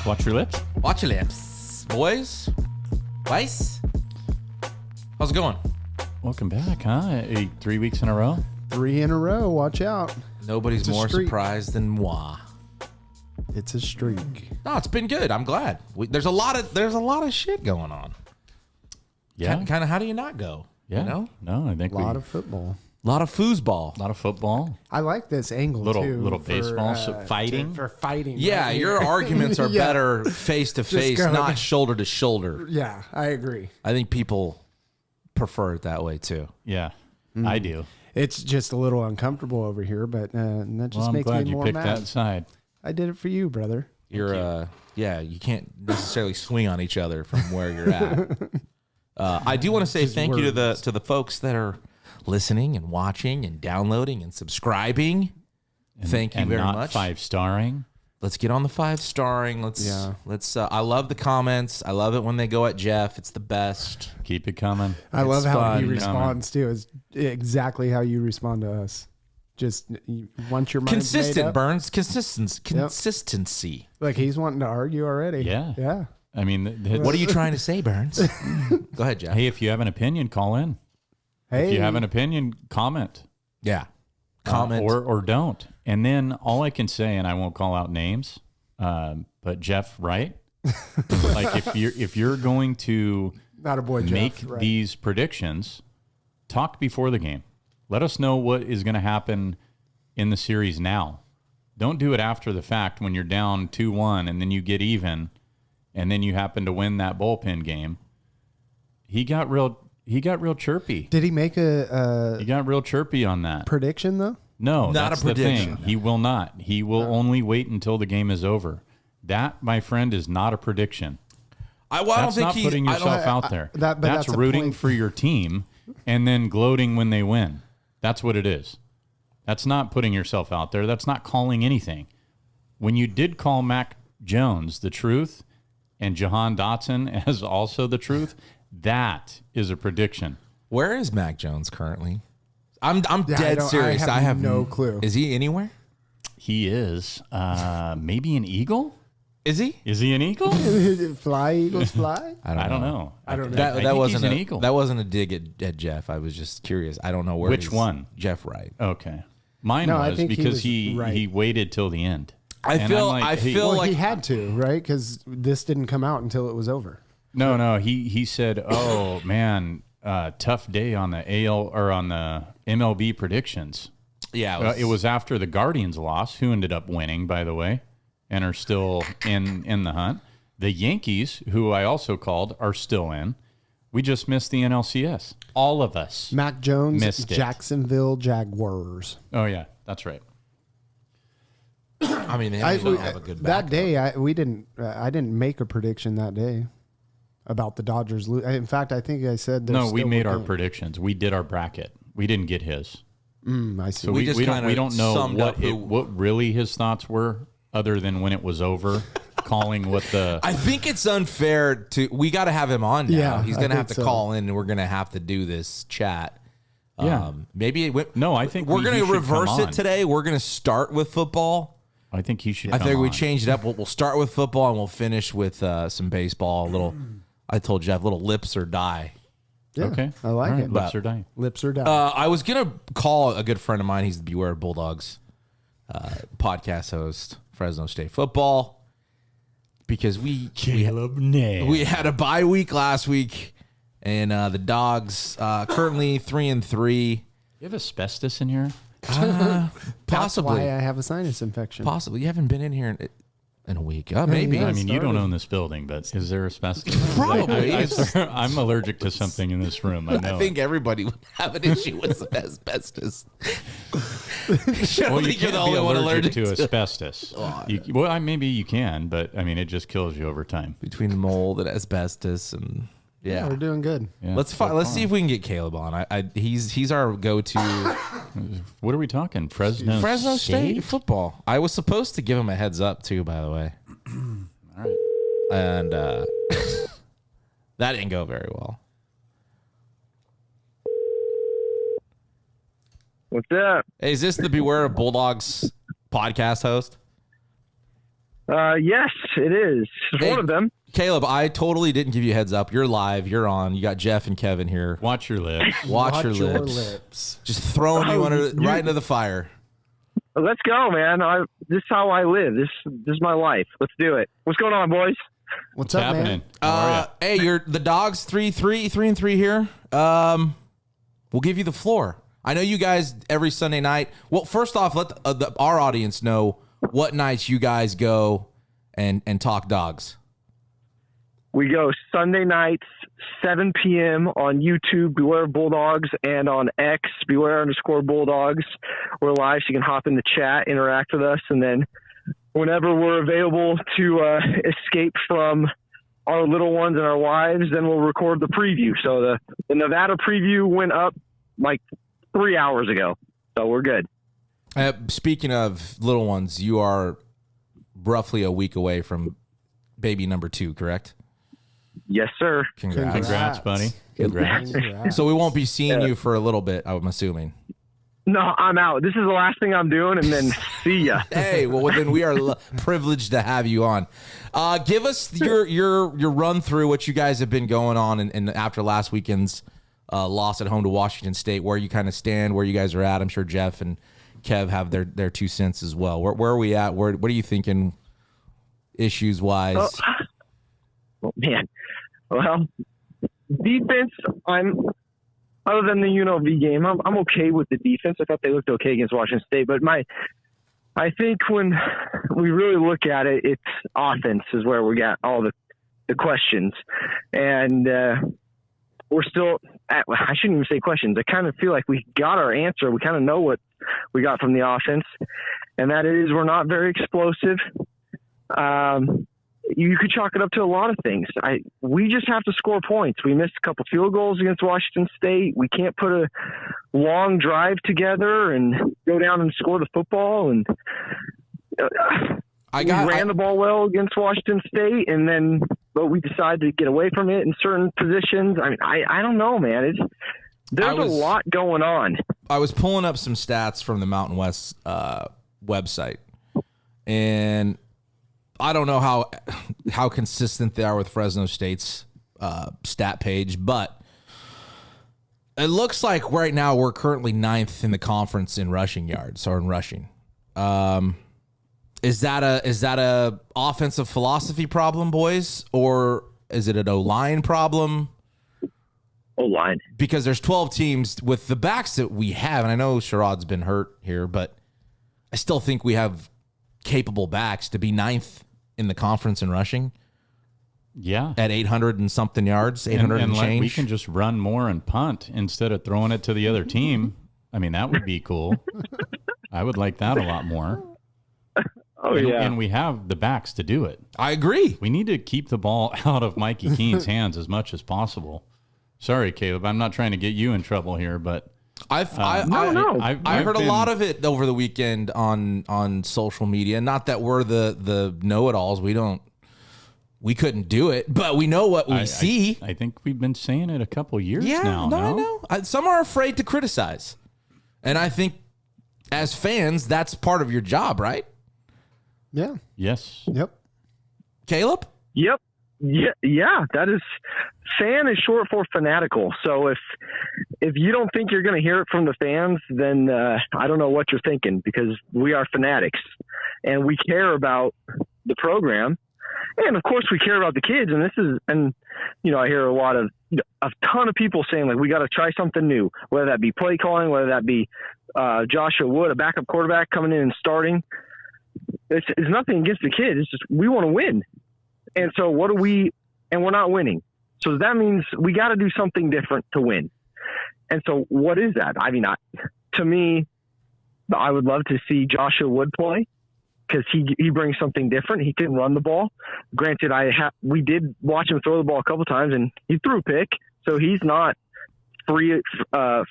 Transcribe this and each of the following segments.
Watch your lips. Watch your lips, boys. Weiss. How's it going? Welcome back, huh? 3 weeks in a row. 3 in a row. Watch out. Nobody's more surprised than moi. It's a streak. No, it's been good. I'm glad. There's a lot of shit going on. Yeah. Kind of. How do you not go? Yeah. You know? No, I think A lot of football. A lot of foosball. A lot of football. I like this angle Little too. baseball, fighting. For fighting. Yeah, right? your arguments are Yeah. better face to face, go. not shoulder to shoulder. Yeah, I agree. I think people prefer it that way too. Yeah, I do. It's just a little uncomfortable over here, but that just Well, I'm makes glad me you more picked mad. that side. I did it for you, brother. You're you can't necessarily swing on each other from where you're at. I do want to say thank you to the folks that are listening and watching and downloading and subscribing. Thank you very much. 5-starring. Let's get on the 5-starring. Let's. I love the comments. I love it when they go at Jeff. It's the best. Keep it coming. I love how fun. he responds too. Is exactly how you respond to us. Just once your mind's made Consistent, up, Burns. Consistency. like he's wanting to argue already. Yeah. Yeah. I mean, What are you trying to say, Burns? Go ahead, Jeff. Hey, if you have an opinion, call in. Hey, If you have an opinion, comment. Yeah. Comment. Or don't. And then all I can say, and I won't call out names, but Jeff Wright, like if you're going to not a boy, make Jeff, right. these predictions, talk before the game. Let us know what is going to happen in the series now. Don't do it after the fact when you're down 2-1 and then you get even and then you happen to win that bullpen game. He got real chirpy. Did he make a He got real chirpy on that. prediction though? No, Not that's a prediction. the thing. He will not. He will only wait until the game is over. That, my friend, is not a prediction. I don't That's think not he's putting yourself out there. but that's that's a rooting point. for your team and then gloating when they win. That's what it is. That's not putting yourself out there. That's not calling anything. When you did call Mac Jones the truth and Jahan Dotson as also the truth, that is a prediction. Where is Mac Jones currently? I'm I dead don't- serious. I have no clue. Is he anywhere? He is maybe an Eagle? Is he? Is he an Eagle? Fly, Eagles, fly. I don't know. I don't know. That think wasn't he's an a, Eagle. That wasn't a dig at Jeff. I was just curious. I don't know where. Which one? Jeff Wright. Okay. Mine No, I was think he because was he right. waited till the end. I And feel I'm like, hey, feel Well, like he had to, right? Because this didn't come out until it was over. No. He said, "Oh man, tough day on the AL or on the MLB predictions." yeah. It was after the Guardians loss, who ended up winning, by the way, and are still in the hunt. The Yankees, who I also called, are still in. We just missed the NLCS. All of us. Mac Jones, Missed it. Jacksonville Jaguars. Oh yeah, that's right. I mean, they don't have a good that backup. day, I didn't make a prediction that day about the Dodgers. In fact, I think I said they're No, we still made our looking- predictions. We did our bracket. We didn't get his. I see. So We we, just we kinda don't know summed up what really his thoughts were, other than when it was over, calling what the I think it's unfair to. We got to have him on now. Yeah, He's I gonna have think to so. call in, and we're gonna have to do this chat. Yeah. Maybe it went. No, I think we're he gonna should reverse come it on. today. We're gonna start with football. I think he should. I come think we on. changed it up. We'll start with football and we'll finish with some baseball. A little. I told Jeff, little lips or die. Yeah, Okay, I like All right, it. Lips or die. Lips are down. I was gonna call a good friend of mine. He's the Beware Bulldogs podcast host, Fresno State football, because we had a bye week last week, and the Dogs currently 3-3. You have asbestos in here? That's Possibly, why I have a sinus infection. possibly. You haven't been in here in a week. Maybe. Yeah. I mean, you don't started. own this building, but is there asbestos? Probably. I'm allergic to something in this room. I know. I think everybody would have an issue with some asbestos. Well, you You're can't the be only one allergic to asbestos. Oh, Maybe you can, but I mean, it just kills you over time. Between mold and asbestos, and Yeah, we're doing good. Yeah, let's see if we can get Caleb on. He's our go-to What are we talking? Fresno State football. I was supposed to give him a heads up too, by the way, All right. and that didn't go very well. What's up? Hey, is this the Beware of Bulldogs podcast host? Yes, it is. It's Hey, one of them. Caleb, I totally didn't give you a heads up. You're live. You're on. You got Jeff and Kevin here. Watch your lips. Watch your lips. Just throwing you right into the fire. Let's go, man. This is how I live. This is my life. Let's do it. What's going on, boys? What's up, happening? man? How are ya? Hey, you're the Dogs 3-3 here. We'll give you the floor. I know you guys every Sunday night. Well, first off, let our audience know what nights you guys go and talk dogs. We go Sunday nights, 7 p.m. on YouTube, Beware Bulldogs, and on X, Beware_Bulldogs. We're live, so you can hop in the chat, interact with us, and then whenever we're available to escape from our little ones and our wives, then we'll record the preview. So the Nevada preview went up like 3 hours ago, so we're good. Speaking of little ones, you are roughly a week away from baby number 2, correct? Yes, sir. Congrats, buddy. Congrats. So we won't be seeing you for a little bit, I'm assuming. No, I'm out. This is the last thing I'm doing, and then see ya. Hey, well then we are privileged to have you on. Give us your run through what you guys have been going on, and after last weekend's loss at home to Washington State, where you kind of stand, where you guys are at. I'm sure Jeff and Kev have their 2 cents as well. Where are we at? What are you thinking, issues wise? Oh, man. Well, defense, other than the UNLV game, I'm okay with the defense. I thought they looked okay against Washington State, but I think when we really look at it, it's offense is where we got all the questions, and we're still at, I shouldn't even say questions. I kind of feel like we got our answer. We kind of know what we got from the offense, and that is we're not very explosive. You could chalk it up to a lot of things. We just have to score points. We missed a couple field goals against Washington State. We can't put a long drive together and go down and score the football. And we ran the ball well against Washington State, but we decided to get away from it in certain positions. I mean, I don't know, man. There's a lot going on. I was pulling up some stats from the Mountain West website, and I don't know how consistent they are with Fresno State's stat page, but it looks like right now we're currently 9th in the conference in rushing yards or in rushing. Is that a offensive philosophy problem, boys, or is it an O-line problem? O-line. Because there's 12 teams with the backs that we have, and I know Sherrod's been hurt here, but I still think we have capable backs to be 9th in the conference in rushing. Yeah. At 800 and something yards, 800 and change. We can just run more and punt instead of throwing it to the other team. I mean, that would be cool. I would like that a lot more. And we have the backs to do it. I agree. We need to keep the ball out of Mikey Keene's hands as much as possible. Sorry, Caleb. I'm not trying to get you in trouble here, but I heard a lot of it over the weekend on social media. Not that we're the know-it-alls. We couldn't do it, but we know what we see. I think we've been saying it a couple years now. I know. Some are afraid to criticize, and I think as fans, that's part of your job, right? Yeah. Yes. Yep. Caleb? Yep. Yeah. That is, fan is short for fanatical. So if you don't think you're going to hear it from the fans, then I don't know what you're thinking, because we are fanatics and we care about the program. And of course we care about the kids. And I hear a lot of, a ton of people saying, like, we got to try something new, whether that be play calling, whether that be Joshua Wood, a backup quarterback coming in and starting. It's nothing against the kids. It's just, we want to win. And so we're not winning. So that means we got to do something different to win. And so what is that? I mean, to me, I would love to see Joshua Wood play, because he brings something different. He can run the ball. Granted, we did watch him throw the ball a couple times, and he threw a pick, so he's not free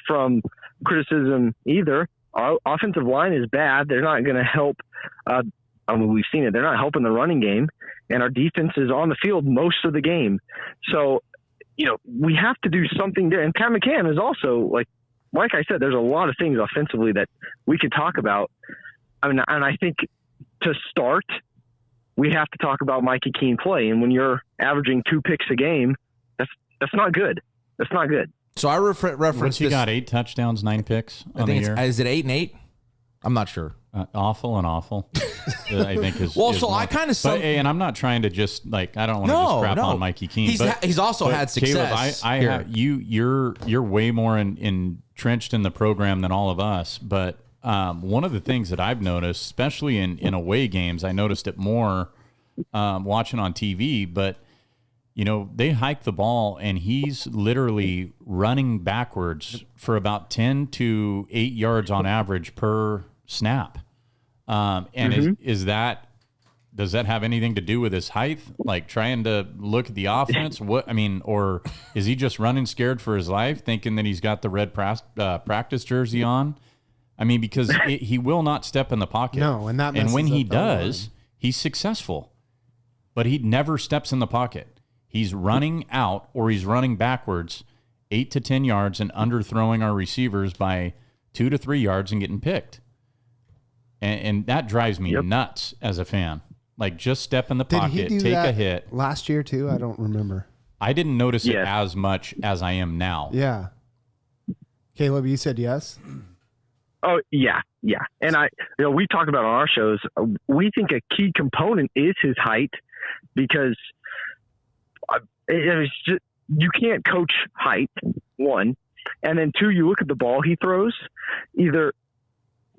from criticism either. Our offensive line is bad. They're not going to help. We've seen it. They're not helping the running game, and our defense is on the field most of the game. So, we have to do something there. And Pat McCann is also, like, like I said, there's a lot of things offensively that we could talk about. I mean, and I think to start, we have to talk about Mikey Keene play. And when you're averaging 2 picks a game, that's not good. That's not good. So I referenced he got 8 touchdowns, 9 picks on the year. Is it 8 and 8? I'm not sure. Awful and awful. I think is well. Is so more. I kind of and I'm not trying to just I don't want to just crap on Mikey Keene. He's also had success. Caleb, you're way more entrenched in the program than all of us. But one of the things that I've noticed, especially in away games, I noticed it more watching on TV. But they hike the ball, and he's literally running backwards for about 10 to 8 yards on average per snap. And does that have anything to do with his height? Like trying to look at the offense? Or is he just running scared for his life, thinking that he's got the red practice jersey on? I mean, because he will not step in the pocket. No, and when he does, he's successful. But he never steps in the pocket. He's running out or he's running backwards 8 to 10 yards and underthrowing our receivers by 2 to 3 yards and getting picked. And that drives me nuts as a fan. Like, just step in the pocket, take a hit. Last year, too? I don't remember. I didn't notice it as much as I am now. Yeah. Caleb, you said yes? Oh, yeah. And we talked about on our shows, we think a key component is his height because you can't coach height, one. And then two, you look at the ball he throws, either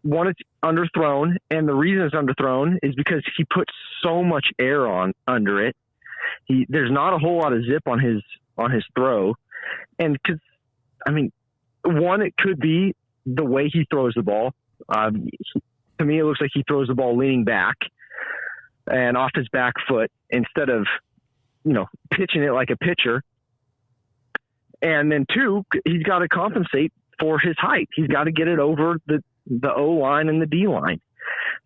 one, it's underthrown, and the reason it's underthrown is because he puts so much air under it. There's not a whole lot of zip on his throw, and one, it could be the way he throws the ball. To me, it looks like he throws the ball leaning back and off his back foot instead of pitching it like a pitcher. And then two, he's got to compensate for his height. He's got to get it over the O-line and the D-line.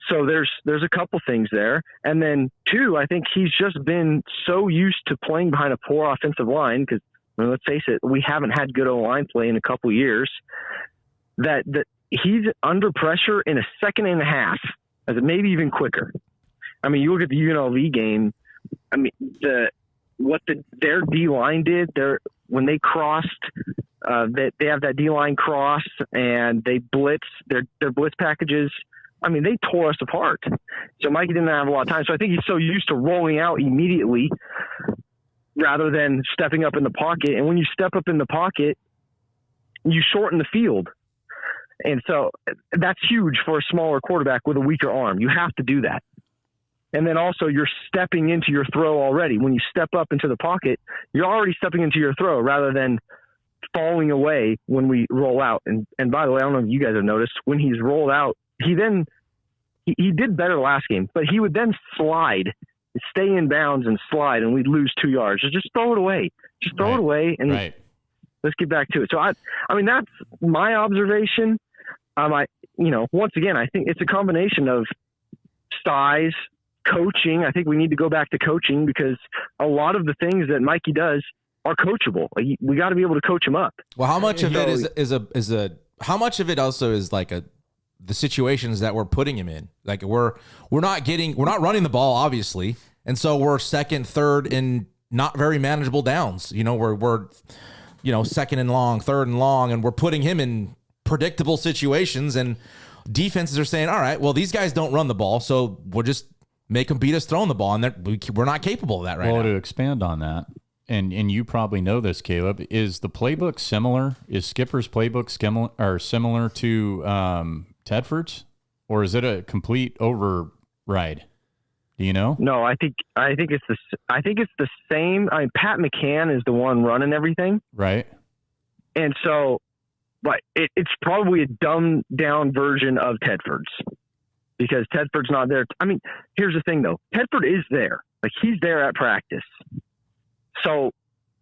So there's a couple things there. And then two, I think he's just been so used to playing behind a poor offensive line because, let's face it, we haven't had good O-line play in a couple years, that he's under pressure in a second and a half, maybe even quicker. I mean, you look at the UNLV game, their D-line did, when they crossed, they have that D-line cross and they blitz, their blitz packages. I mean, they tore us apart. So Mikey didn't have a lot of time. So I think he's so used to rolling out immediately rather than stepping up in the pocket. And when you step up in the pocket, you shorten the field. And so that's huge for a smaller quarterback with a weaker arm. You have to do that. And then also you're stepping into your throw already. When you step up into the pocket, you're already stepping into your throw rather than falling away when we roll out. And by the way, I don't know if you guys have noticed, when he's rolled out, he did better last game, but he would then slide, stay in bounds and slide, and we'd lose 2 yards. Just throw it away. Just throw it away, and let's get back to it. So, I mean, that's my observation. Once again, I think it's a combination of size, coaching. I think we need to go back to coaching because a lot of the things that Mikey does are coachable. We got to be able to coach him up. Well, how much of it how much of it also is the situations that we're putting him in? Like we're not running the ball, obviously, and so we're second, third, and not very manageable downs. We're second and long, third and long, and we're putting him in predictable situations, and defenses are saying, all right, well, these guys don't run the ball, so we'll just make them beat us throwing the ball, and we're not capable of that right now. Well, to expand on that, and you probably know this, Caleb, is the playbook similar? Is Skipper's playbook similar to Tedford's, or is it a complete override? Do you know? No, I think it's the same. I mean, Pat McCann is the one running everything, right? And so, but it's probably a dumbed down version of Tedford's because Tedford's not there. I mean, here's the thing though. Tedford is there. Like he's there at practice. So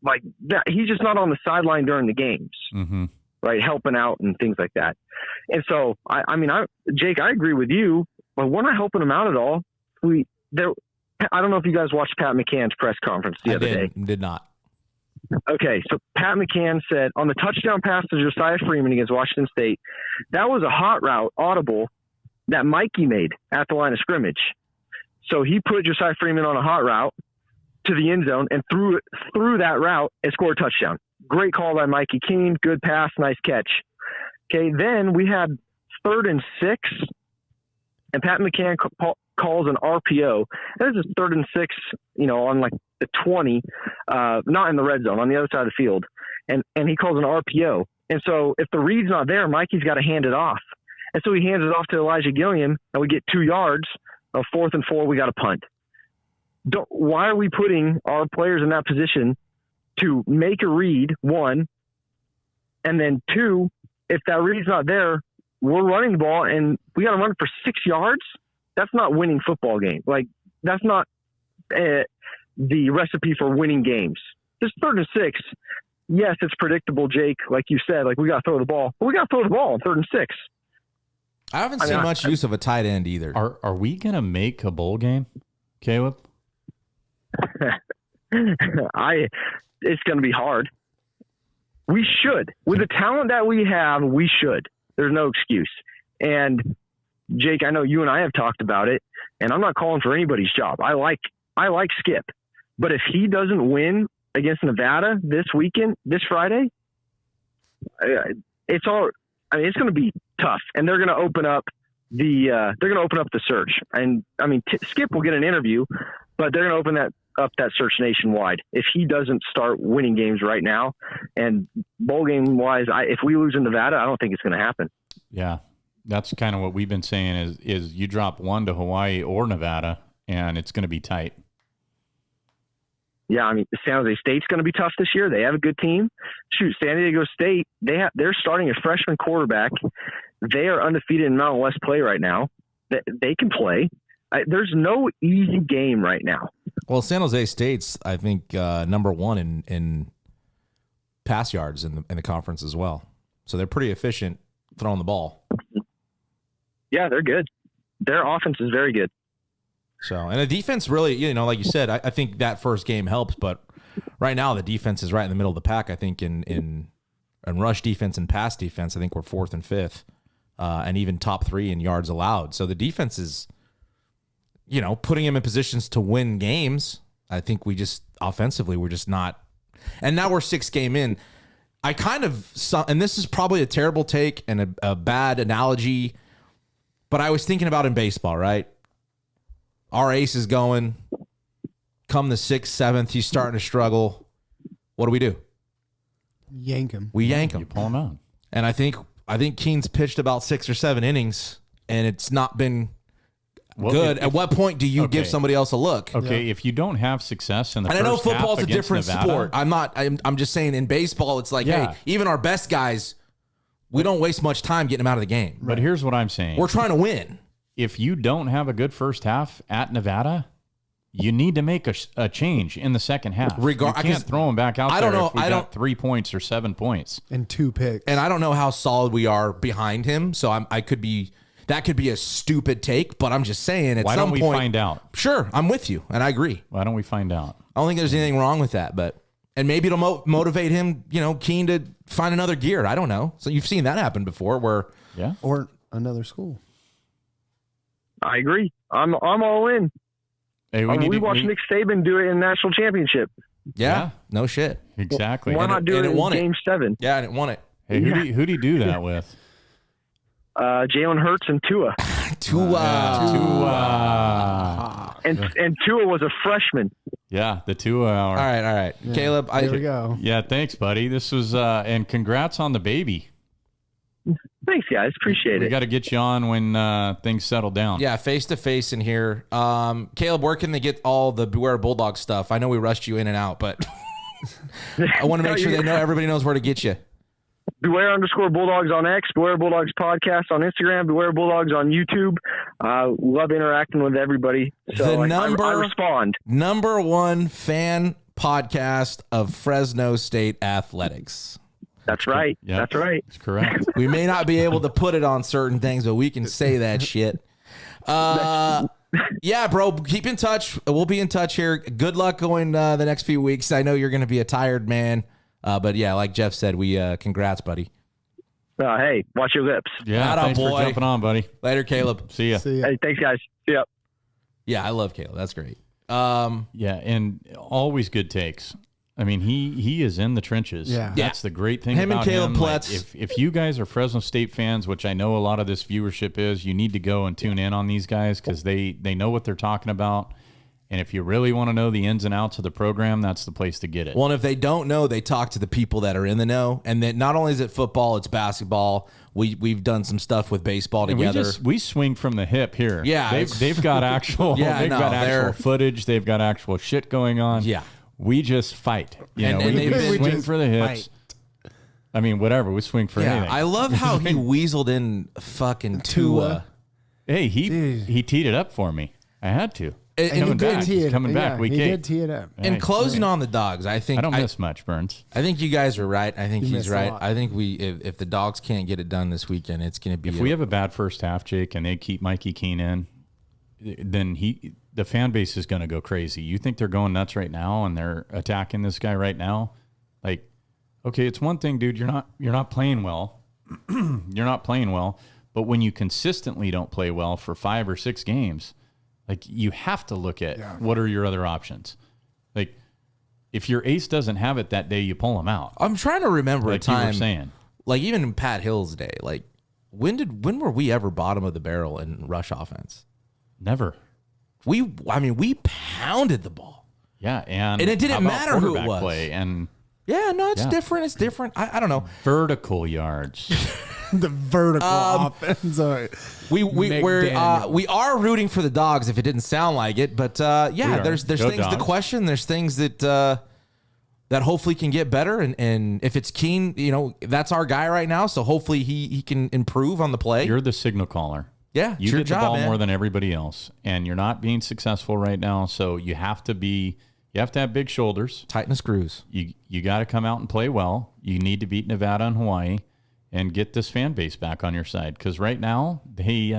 like that, he's just not on the sideline during the games, right? Helping out and things like that. And so, Jake, I agree with you, but we're not helping him out at all. I don't know if you guys watched Pat McCann's press conference the other day. Did not. Okay, so Pat McCann said on the touchdown pass to Josiah Freeman against Washington State, that was a hot route, audible, that Mikey made at the line of scrimmage. So he put Josiah Freeman on a hot route to the end zone and threw that route and scored a touchdown. Great call by Mikey Keene. Good pass, nice catch. Okay, then we had 3rd and 6, and Pat McCann calls an RPO. This is 3rd and 6, on like the 20, not in the red zone, on the other side of the field. And he calls an RPO. And so if the read's not there, Mikey's got to hand it off. And so he hands it off to Elijah Gilliam, and we get 2 yards. 4th and 4, we got a punt. Why are we putting our players in that position to make a read, 1, and then 2, if that read's not there, we're running the ball and we got to run for 6 yards? That's not winning football game. Like, that's not the recipe for winning games. This 3rd and 6, yes, it's predictable, Jake, like you said, like we got to throw the ball. But we got to throw the ball on 3rd and 6. I haven't seen much use of a tight end either. Are we going to make a bowl game, Caleb? It's going to be hard. We should. With the talent that we have, we should. There's no excuse. And Jake, I know you and I have talked about it, and I'm not calling for anybody's job. I like Skip. But if he doesn't win against Nevada this weekend, this Friday, it's going to be tough, and they're going to open up the search. And I mean, Skip will get an interview, but they're going to open up that search nationwide if he doesn't start winning games right now. And bowl game wise, if we lose in Nevada, I don't think it's going to happen. Yeah, that's kind of what we've been saying is you drop 1 to Hawaii or Nevada, and it's going to be tight. Yeah, I mean, San Jose State's going to be tough this year. They have a good team. Shoot, San Diego State, they're starting a freshman quarterback. They are undefeated in Mountain West play right now. They can play. There's no easy game right now. Well, San Jose State's, I think, number 1 in pass yards in the conference as well. So they're pretty efficient throwing the ball. Yeah, they're good. Their offense is very good. So, and the defense really, like you said, I think that first game helps, but right now the defense is right in the middle of the pack. I think in rush defense and pass defense, I think we're 4th and 5th, and even top 3 in yards allowed. So the defense is, putting him in positions to win games. I think we just offensively, we're just not. And now we're 6 game in. I kind of saw, and this is probably a terrible take and a bad analogy, but I was thinking about in baseball, right? Our ace is going. Come the 6th, 7th, he's starting to struggle. What do? Yank him. We yank him. You pull him out. And I think Keene's pitched about 6 or 7 innings, and it's not been good. At what point do you give somebody else a look? Okay, if you don't have success in the and first I know half football's a against different Nevada, sport. I'm just saying in baseball, it's like, Yeah. hey, even our best guys, we don't waste much time getting them out of the game. But here's what I'm saying. We're trying to win. If you don't have a good first half at Nevada, you need to make a change in the second half. You can't throw them back out there if we got 3 points or 7 points. And 2 picks. And I don't know how solid we are behind him, so that could be a stupid take, but I'm just saying at Why some don't we point, find out? Sure, I'm with you, and I agree. Why don't we find out? I don't think there's anything wrong with that, and maybe it'll motivate him, Keene to find another gear. I don't know. So you've seen that happen before, where or another school. I agree. I'm all in. Hey, we watched Nick Saban do it in national championship. Yeah, no shit. Exactly. Why not do it in Game 7? Yeah, and it won it. Hey, who do you do that with? Jalen Hurts and Tua. Tua. And Tua was a freshman. Yeah, the 2 hour. All right. Yeah, Caleb, there we go. Yeah, thanks, buddy. This was and congrats on the baby. Thanks, guys. Appreciate it. We got to get you on when things settle down. Yeah, face to face in here. Caleb, where can they get all the Beware Bulldog stuff? I know we rushed you in and out, but I want to make sure everybody knows where to get you. Beware_Bulldogs on X, Beware Bulldogs podcast on Instagram, Beware Bulldogs on YouTube. Love interacting with everybody. So I respond. Number 1 fan podcast of Fresno State athletics. That's right. Yep. That's right. That's correct. We may not be able to put it on certain things, but we can say that shit. Yeah, bro. Keep in touch. We'll be in touch here. Good luck going the next few weeks. I know you're going to be a tired man. But yeah, like Jeff said, we congrats, buddy. Hey, watch your lips. Yeah, thanks for jumping on, buddy. Later, Caleb. See ya. Hey, thanks, guys. See ya. Yeah, I love Caleb. That's great. Yeah, and always good takes. I mean, he is in the trenches. Yeah. That's the great thing Him about and Caleb him. Like, Pletz. if you guys are Fresno State fans, which I know a lot of this viewership is, you need to go and tune in on these guys because they know what they're talking about. And if you really want to know the ins and outs of the program, that's the place to get it. Well, and if they don't know, they talk to the people that are in the know. And then not only is it football, it's basketball. We've done some stuff with baseball And together. we swing from the hip here. Yeah, they've got actual actual footage. They've got actual shit going on. Yeah. We just fight. And We they've swing been- for the hips. I mean, whatever. We swing for anything. I love how he weaseled in fucking Tua. Hey, he teed it up for me. I had to. And Coming he did back. tee He's it. coming back. Yeah, Week he 8. did tee it up. And closing on the Dogs, I think I don't miss much, Burns. I think you guys are right. I think You he's missed a right. lot. I think if the Dogs can't get it done this weekend, it's going to be. If we have a bad first half, Jake, and they keep Mikey Keene in, then the fan base is going to go crazy. You think they're going nuts right now and they're attacking this guy right now? Like, okay, it's one thing, dude. You're not playing well. You're not playing well. But when you consistently don't play well for 5 or 6 games, like you have to look at what are your other options. Like, if your ace doesn't have it that day, you pull him out. I'm trying to remember Like a time. you were saying. Like even in Pat Hill's day, like when were we ever bottom of the barrel in rush offense? Never. We pounded the ball. Yeah, and it didn't how about matter who it quarterback was. Play and Yeah, no, it's Yeah. different. It's different. I don't know. vertical yards. The vertical offense. All right. We are rooting for the Dogs if it didn't sound like it, but yeah, are. there's Go things to Dogs. question. There's things that hopefully can get better, and if it's Keene, that's our guy right now. So hopefully he can improve on the play. You're the signal caller. Yeah, You it's your get the job, ball man. more than everybody else, and you're not being successful right now. So you have to have big shoulders. Tighten the screws. You got to come out and play well. You need to beat Nevada and Hawaii, and get this fan base back on your side. Because right now they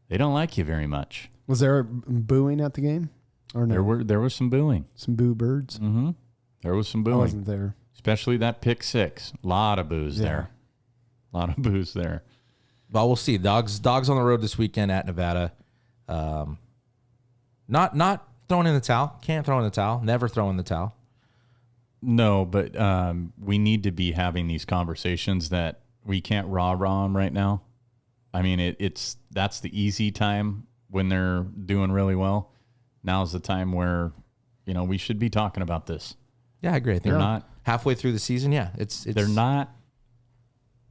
don't like you very much. Was there booing at the game? Or no? There was some booing. Some boo birds? There was some I booing, wasn't there. especially that pick 6. A lot of boos there. A lot of boos there. Well, we'll see. Dogs on the road this weekend at Nevada. Not throwing in the towel. Can't throw in the towel. Never throw in the towel. No, but we need to be having these conversations that we can't rah them right now. I mean, that's the easy time when they're doing really well. Now's the time where, we should be talking about this. Yeah, I agree. I think They're not halfway through the season. Yeah, it's they're not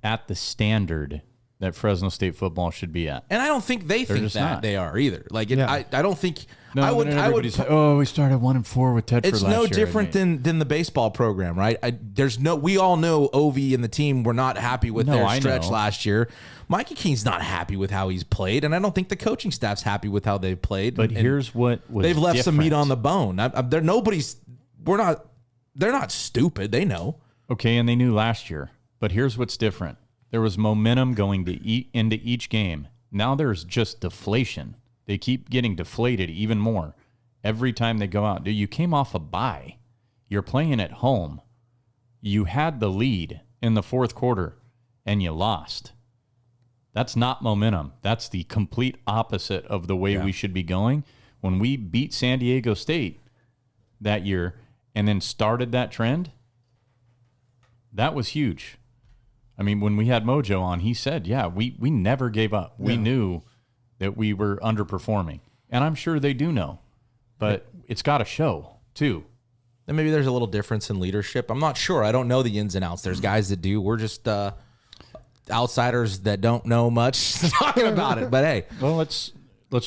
at the standard that Fresno State football should be at. and I don't think they think just that not. they are either. Like Yeah. I don't think No, I would. we started 1-4 with Tedford It's last no year. different than the baseball program, right? We all know Ovi and the team were not happy with their I stretch know. last year. Mikey Keene's not happy with how he's played, and I don't think the coaching staff's happy with how they've played. But And here's what was they've left some meat different. on the bone. They're not stupid. They know. Okay, and they knew last year. But here's what's different. There was momentum going into each game. Now there's just deflation. They keep getting deflated even more every time they go out. Dude, you came off a bye. You're playing at home. You had the lead in the fourth quarter, and you lost. That's not momentum. That's the complete opposite of the way we should be going. When we beat San Diego State that year and then started that trend, that was huge. I mean, when we had Mojo on, he said, we never gave up. We knew that we were underperforming. And I'm sure they do know. But it's got to show, too. And maybe there's a little difference in leadership. I'm not sure. I don't know the ins and outs. There's guys that do. We're just outsiders that don't know much talking about it. But hey, Well, let's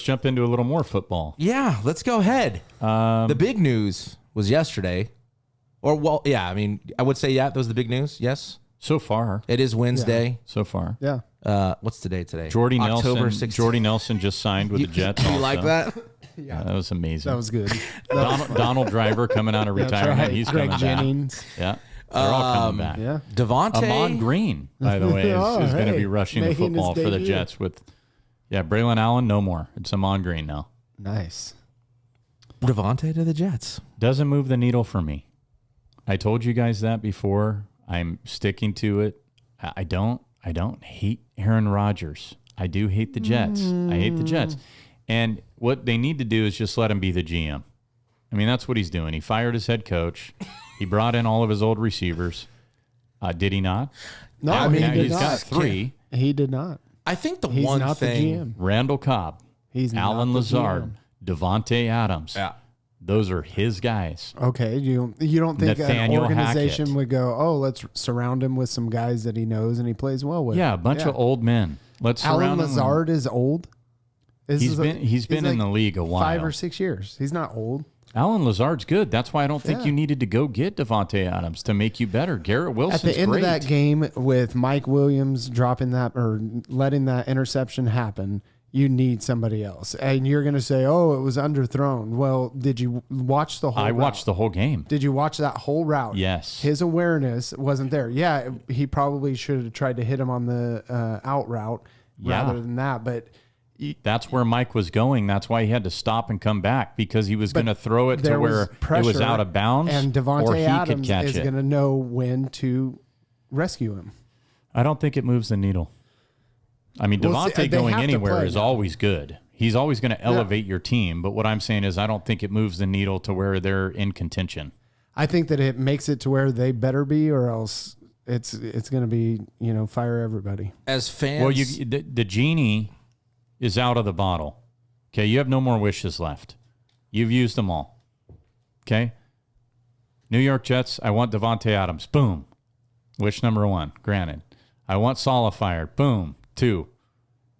jump into a little more football. yeah, let's go ahead. The big news was yesterday. I would say, that was the big news. Yes. So far. It is Wednesday. So far. Yeah. What's the date today? Jordy October Nelson. 16th. Jordy Nelson just signed with the Jets. You also. like that? Yeah, that was amazing. That was good. Donald Driver coming out of That's retirement. right. He's Greg coming Jennings. back. Yeah. They're all coming back. Yeah. Devontae. Amon Green, by the way, is going to be rushing the making his football for the debut. Jets with Yeah, Braylon Allen, no more. It's Amon Green now. Nice. Devontae to the Jets. Doesn't move the needle for me. I told you guys that before. I'm sticking to it. I don't hate Aaron Rodgers. I do hate the Jets. I hate the Jets. And what they need to do is just let him be the GM. I mean, that's what he's doing. He fired his head coach. He brought in all of his old receivers. Did he not? No, Now I mean, he's got 3. He did not. I think the He's one not thing. the GM. Randall Cobb. He's Alan not the Lazard. Devontae Adams. Yeah. Those are his guys. Okay, you don't think Nathaniel an organization Hackett. would go, oh, let's surround him with some guys that he knows and he plays well with? Yeah, a bunch of old men. Let's Alan surround him with- Lazard is old. He's been in like the league a while. 5 or 6 years. He's not old. Alan Lazard's good. That's why I don't think Yeah. you needed to go get Devontae Adams to make you better. Garrett Wilson's At the end great. of that game with Mike Williams dropping that or letting that interception happen, you need somebody else. And you're going to say, oh, it was underthrown. Well, did you watch the whole I route? watched the whole game. Did you watch that whole route? Yes. His awareness wasn't there. Yeah, he probably should have tried to hit him on the out route rather than that. But That's where Mike was going. That's why he had to stop and come back because he was going to throw it to there where was it pressure, was out of bounds and or Devontae he Adams could catch is it. going to know when to rescue him. I don't think it moves the needle. I mean, Well, see, Devontae they going have to anywhere play is now. always good. He's always going to elevate your team. But what I'm saying is I don't think it moves the needle to where they're in contention. I think that it makes it to where they better be, or else it's going to be, fire everybody. As fans, Well, the genie is out of the bottle. Okay, you have no more wishes left. You've used them all. Okay? New York Jets, I want Devontae Adams. Boom. Wish number 1, granted. I want Saleh fired. Boom. 2.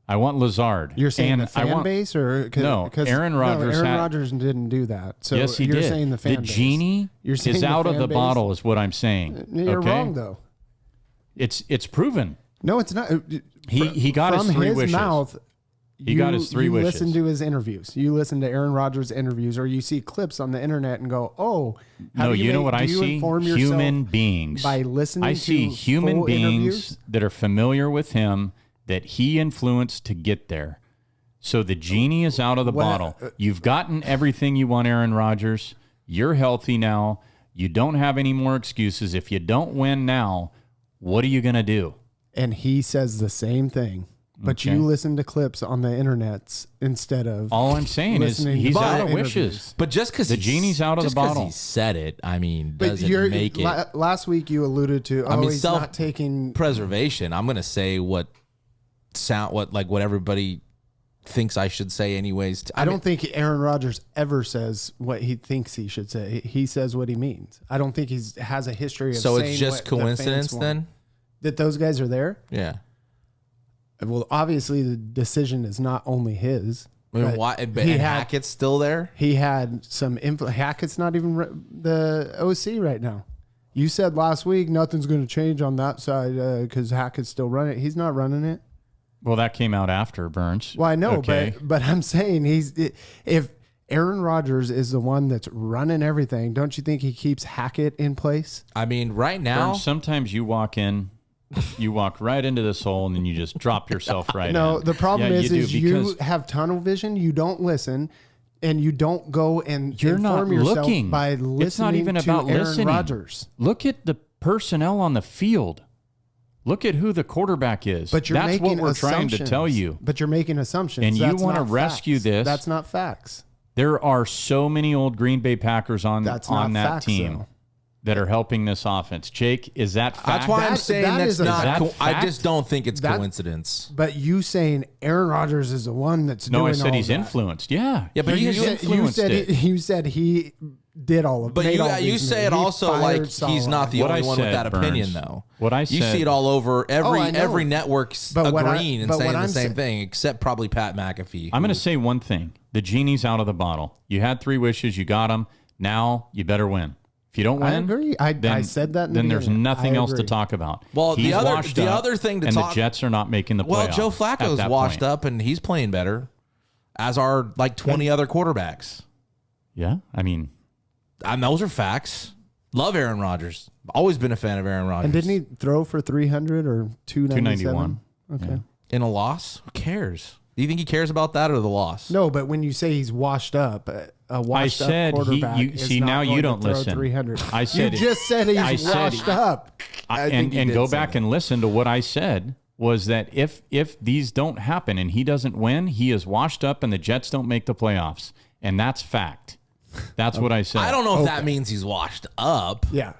I want Lazard. You're saying And the fan base, or No, Aaron Rodgers Aaron had- Rodgers didn't do that. So yes, he you're did. saying the fan base. Genie You're saying is the out of fan the base? bottle, is what I'm saying. You're okay? wrong, though. It's proven. No, it's not. He got his From 3 his wishes. mouth. He got his 3 wishes. You listen to his interviews. You listen to Aaron Rodgers' interviews, or you see clips on the internet and go, "Oh, how No, do you know what do I you see? inform yourself Human beings. by listening I see to human full beings interviews? that are familiar with him that he influenced to get there. So the genie is out of the bottle. You've gotten everything you want, Aaron Rodgers. You're healthy now. You don't have any more excuses. If you don't win now, what are you going to do? And he says the same thing. But Okay. you listen to clips on the internets instead of All I'm saying is listening he's to out of interviews. wishes. but just because The genie's out of the bottle. he said it, I mean, But doesn't make it last week you alluded to. Oh, I mean, he's not taking. preservation. I'm gonna say what everybody thinks I should say, anyways. I don't think Aaron Rodgers ever says what he thinks he should say. He says what he means. I don't think he has a history of So saying it's just what the fans coincidence want. then? That those guys are there. Yeah. Well, obviously the decision is not only his. I mean, but why? But he and had Hackett's still there. he had some influence. Hackett's not even the OC right now. You said last week nothing's going to change on that side because Hackett's still running it. He's not running it. Well, that came out after Burns. Well, I know, Okay. but I'm saying if Aaron Rodgers is the one that's running everything, don't you think he keeps Hackett in place? I mean, right now, Burns, sometimes you walk right into this hole and then you just drop yourself right No, in. the problem Yeah, is do, you because have tunnel vision. You don't listen, and you don't go and you're not inform yourself looking. by listening It's not even to about Aaron listening. Rodgers. Look at the personnel on the field. Look at who the quarterback is. But you're That's making what we're trying to assumptions. tell you. But you're making assumptions. And you That's wanna not rescue facts. this. That's not facts. There are so many old Green Bay Packers on That's not that facts, team though. that are helping this offense. Jake, is that fact? that's why I'm That- saying that that's is a- not. Is that I fact? just don't think it's That- coincidence. But you saying Aaron Rodgers is the one that's No, doing I said all he's that. influenced. Yeah. Yeah, but he you has said- influenced it. You said he did all of. But made all you these say moves. it He also fired like he's Saleh. not the What only I one with said, that opinion, Burns. though. What I You said- see it all over I know. every network's But what I- agreeing and but saying what the I'm same sa- thing, except probably Pat McAfee. I'm going to say one thing. The genie's out of the bottle. You had 3 wishes. You got them. Now you better win. If you don't win, I agree. I said that in the then there's beginning. nothing I else to agree. talk about. Well, He's the other- washed the up, other thing to and talk- the Jets are not making the playoffs. Well, Joe at Flacco's that washed point. up and he's playing better, as are like 20 other quarterbacks. Yeah, I mean, And those are facts. Love Aaron Rodgers. Always been a fan of Aaron Rodgers. And didn't he throw for 300 or 297? 291. Okay. In a loss? Who cares? Do you think he cares about that or the loss? No, but when you say he's washed up, a washed said up quarterback you is see, not now going you to don't throw listen. 300. I said you just said he's I said washed up. and go back and listen to what I said was that if these don't happen and he doesn't win, he is washed up and the Jets don't make the playoffs. And that's fact. That's what I said. I don't know if that means he's washed up. Yeah.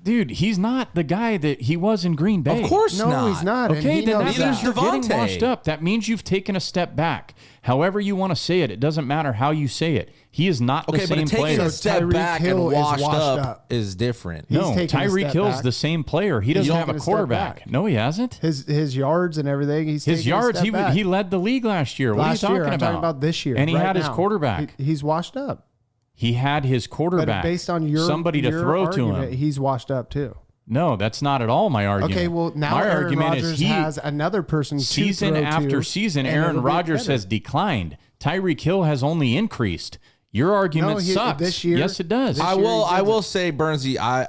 He's not the guy that he was in Green Bay. Of course No, not. he's not. and Okay, he then knows that means that. you're getting Devontae. washed up. That means you've taken a step back. However you want to say it, it doesn't matter how you say it. He is not the Okay, but same taking player. a step Tyreek back Hill and is washed washed up up. is different. He's No, taking a Tyreek step Hill's back. the same player. He doesn't have taking a a step quarterback. back. No, he hasn't. His yards and everything. He's His taking a yards, step back. he led the league last year. What Last are you year, talking I'm about? talking about this year. And he right had his now. quarterback. He's washed up. He had his But quarterback. based on your somebody to your throw to argument, him. he's washed up too. No, that's not at all my argument. Okay, well now my Aaron argument Rodgers is he has another person season to throw after to, season, and Aaron it'll be Rodgers better. has declined. Tyreek Hill has only increased. Your argument No, sucks. this year- yes, it does. this I year will. he I will didn't. say, Bernsey, I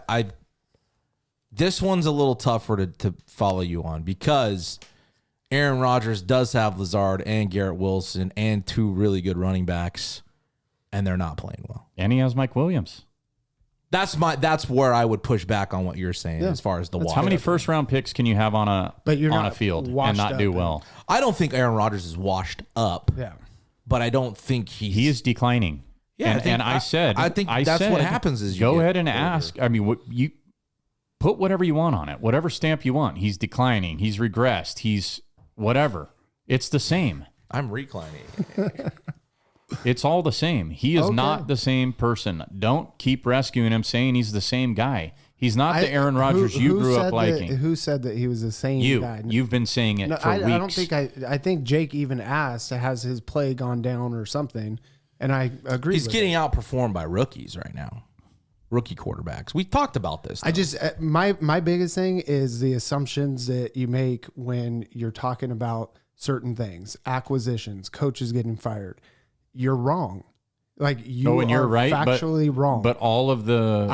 this one's a little tougher to follow you on because Aaron Rodgers does have Lazard and Garrett Wilson and two really good running backs, and they're not playing well. And he has Mike Williams. That's where I would push back on what you're saying Yeah. as far as the wash. How many first round picks can you have on a But you're on a not field and washed not up do then. well? I don't think Aaron Rodgers is washed up, Yeah. but I don't think He is declining. Yeah, and I I think I that's said, what happens is you go get ahead and older. ask. I mean, you put whatever you want on it, whatever stamp you want. He's declining. He's regressed. He's whatever. It's the same. I'm reclining. It's all the same. He is Okay. not the same person. Don't keep rescuing him saying he's the same guy. He's not the Aaron Rodgers you grew up liking. Who said that he was the same guy? You've been saying it No, for weeks. I don't think I think Jake even asked, has his play gone down or something? And I agree. He's with getting it. outperformed by rookies right now. Rookie quarterbacks. We talked about this. I though. just my biggest thing is the assumptions that you make when you're talking about certain things, acquisitions, coaches getting fired. You're wrong. Like you and you're are right, factually wrong. But all of the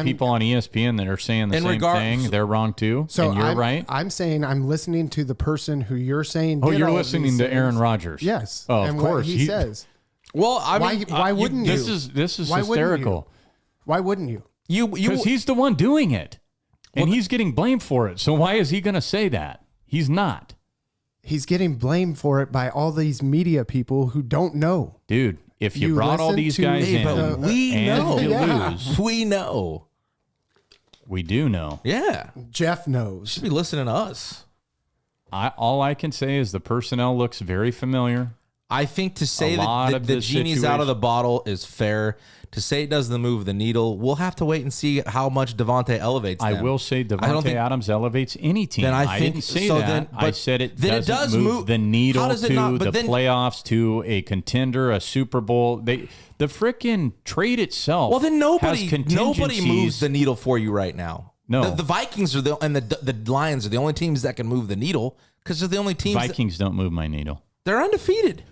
people on ESPN that are saying the In same regard- thing, they're wrong too. so and you're I'm, right. I'm saying I'm listening to the person who you're saying. Oh, did you're all of listening these to things. Aaron Rodgers. Yes. Oh, of and course. What he says. well, I mean, Why wouldn't you? This is Why wouldn't you? hysterical Why wouldn't you? you because he's the one doing it, and he's getting blamed for it. So why is he going to say that? He's not, He's getting blamed for it by all these media people who don't know. dude. If you You brought all listen these to- guys Hey, in, but we and know. you Yeah. lose, we know. we do know. Yeah, Jeff knows. should be listening to us. All I can say is the personnel looks very familiar. I think to say A lot that of the this genie's out of the situation- bottle is fair. To say it doesn't move the needle, we'll have to wait and see how much Devontae elevates I them. will say I don't Devontae think- Adams elevates any team. Then I think- didn't say so that. then- I but said it then it doesn't does move move- the needle how does it to not? But the then- playoffs, to a contender, a Super Bowl. The freaking trade itself. Well, then has nobody contingencies. moves the needle for you right now. No. the Vikings are the Lions are the only teams that can move the needle because they're the only teams. Vikings don't move my needle. They're undefeated.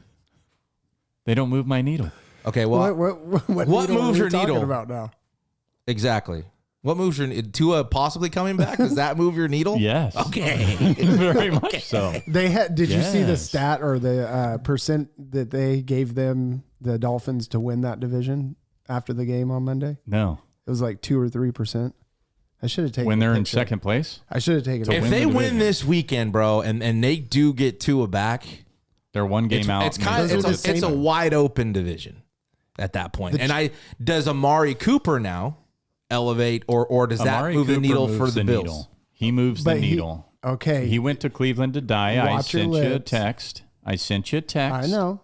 They don't move my needle. Okay, well, What what needle are moves we your talking needle? about now? exactly. What moves your Tua possibly coming back? Does that move your needle? Yes. Okay. Very much so. They had. Did you see the Yes. stat or the percent that they gave them, the Dolphins, to win that division after the game on Monday? No. It was like 2 or 3%. I should have taken When a they're in picture. second place, I should have taken. To a If win they the win division. this weekend, bro, and they do get Tua back, they're one game out. it's kind of Those are it's, the it's a same- wide open division at that point. And does Amari Cooper now elevate or does that Amari move the Cooper needle moves for the Bills? needle. He moves But the needle. Okay. He went to Cleveland to die. I Watch your sent you a lips. text. I sent you a text. I know.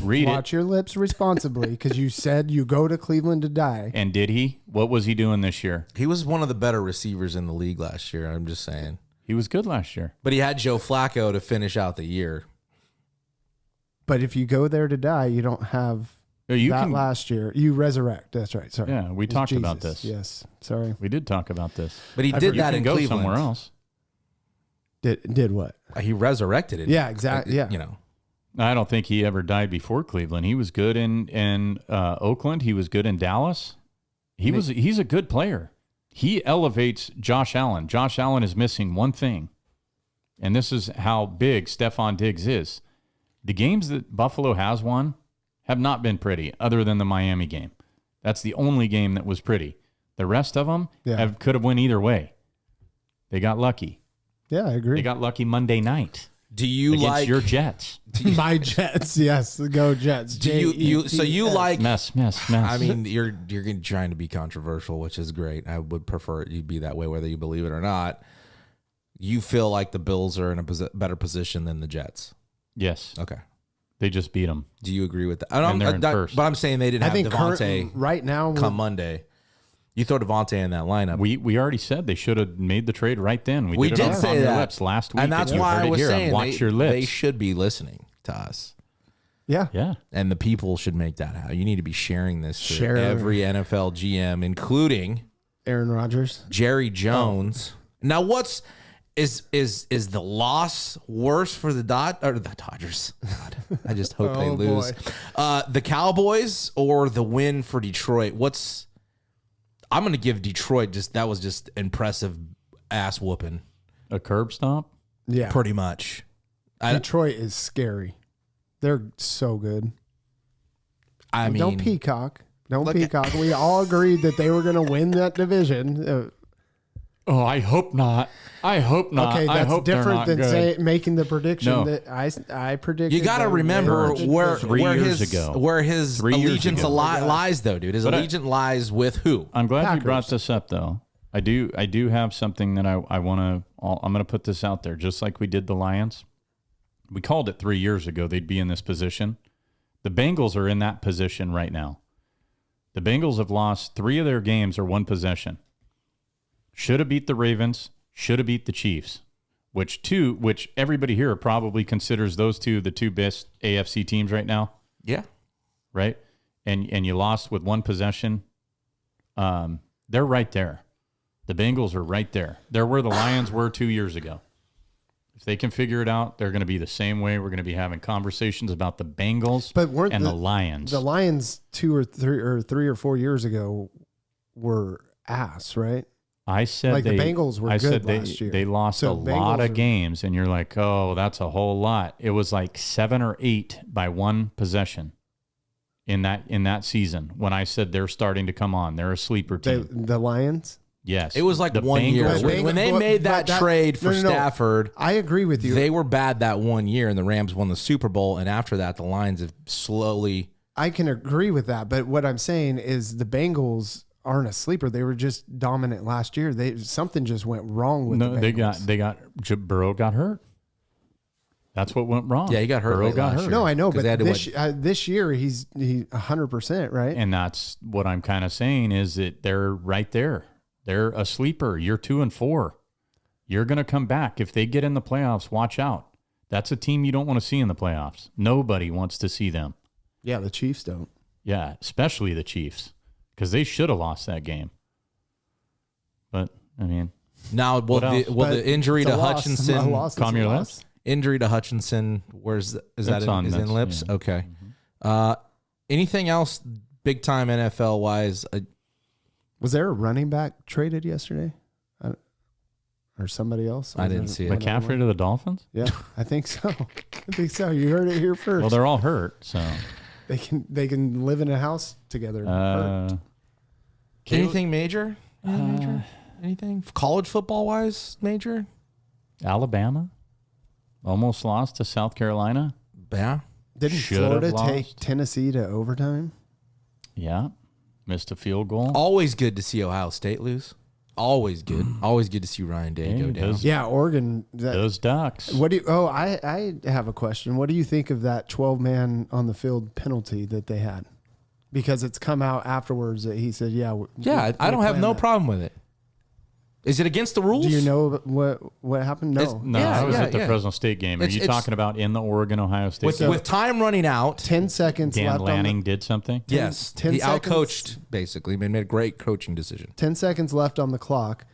Read Watch your lips responsibly because you said you go to Cleveland to die. it. And did he? What was he doing this year? He was one of the better receivers in the league last year. I'm just saying, He was good last year. but he had Joe Flacco to finish out the year. But if you go there to die, you don't have You that can. last year. You resurrect. That's right. Sorry. Yeah, we It's talked about Jesus. this. Yes. Sorry. We did talk about this. But he I did forget. that You in can go Cleveland. somewhere else. Did what? He resurrected it. Yeah, exactly. Yeah. You know, I don't think he ever died before Cleveland. He was good in Oakland. He was good in Dallas. He's a good player. He elevates Josh Allen. Josh Allen is missing one thing, and this is how big Stephon Diggs is. The games that Buffalo has won have not been pretty, other than the Miami game. That's the only game that was pretty. The rest of them could have went either way. They got lucky. Yeah, I agree. They got lucky Monday night. Do you against like your Jets? My Jets? Yes, go Jets. Do you like mess? I mean, you're trying to be controversial, which is great. I would prefer you be that way, whether you believe it or not. You feel like the Bills are in a better position than the Jets? Yes. Okay. They just beat them. Do you agree with that? And they're in first. But I'm saying they didn't have Devontae right now come Monday. You throw Devontae in that lineup. We already said they should have made the trade right then. We did did it say on that your lips last week, and that's you why heard I it was here. saying Watch your lips. they should be listening to us. Yeah. Yeah. And the people should make that happen. You need to be sharing this to Share. every NFL GM, including Aaron Rodgers, Jerry Jones. Now, is the loss worse for the Dodgers? God, I just hope they lose. The Cowboys or the win for Detroit? I'm going to give Detroit that was just impressive ass whooping. A curb stomp? Yeah, Pretty much. Detroit is scary. They're so good. I mean, don't peacock. We all agreed that they were going to win that division. Oh, I hope not. Okay, I that's hope they're different not than good. making the prediction No. that I predicted. you got to that remember they where 3 years his ago. where his 3 years allegiance ago. lies, though, dude. His But allegiance lies with who? I'm glad Packers. you brought this up, though. I do have something that I want to. I'm going to put this out there, just like we did the Lions. We called it 3 years ago. They'd be in this position. The Bengals are in that position right now. The Bengals have lost 3 of their games or 1 possession. Should have beat the Ravens. Should have beat the Chiefs. Which everybody here probably considers those two the 2 best AFC teams right now. Yeah. Right? And you lost with 1 possession. They're right there. The Bengals are right there. They're where the Lions were 2 years ago. If they can figure it out, they're going to be the same way. We're going to be having conversations about the Bengals and the Lions. The Lions 3 or 4 years ago were ass, right? I said the Bengals were good last year. They lost a lot of games, and you're like, oh, that's a whole lot. It was like 7 or 8 by 1 possession in that season when I said they're starting to come on. They're a sleeper team. The Lions? Yes. It was like the 1 year. Bengals When they made that trade for Stafford, I agree with you. They were bad that 1 year, and the Rams won the Super Bowl. And after that, the Lions have slowly. I can agree with that, but what I'm saying is the Bengals aren't a sleeper. They were just dominant last year. Something just went wrong with the Bengals. Burrow got hurt. That's what went wrong. Yeah, he got hurt. Burrow got hurt. No, I know, but this year he's 100%, right? And that's what I'm kind of saying is that they're right there. They're a sleeper. You're 2-4. You're going to come back. If they get in the playoffs, watch out. That's a team you don't want to see in the playoffs. Nobody wants to see them. Yeah, the Chiefs don't. Yeah, especially the Chiefs, because they should have lost that game. But, I mean. Now, will the injury to Hutchinson. Calm your lips? Injury to Hutchinson, is that in lips? Yeah. Okay. Anything else big time NFL wise? Was there a running back traded yesterday? Or somebody else? I didn't see it. McCaffrey to the Dolphins? Yeah, I think so. You heard it here first. Well, they're all hurt, so they can live in a house together. Anything major? Anything college football wise major? Alabama almost lost to South Carolina. Yeah. Didn't Florida take Tennessee to overtime? Yeah. Missed a field goal. Always good to see Ohio State lose. Always good. Always good to see Ryan Day go down. Yeah, Oregon. Those Ducks. I have a question. What do you think of that 12-man on the field penalty that they had? Because it's come out afterwards that he said, I don't have no problem with it. Is it against the rules? Do you know what happened? No. I was at the Fresno State game. Are you talking about in the Oregon-Ohio State game? With time running out. 10 seconds Dan left. Lanning did something? Yes. He outcoached, basically. Made a great coaching decision. 10 seconds left on the clock.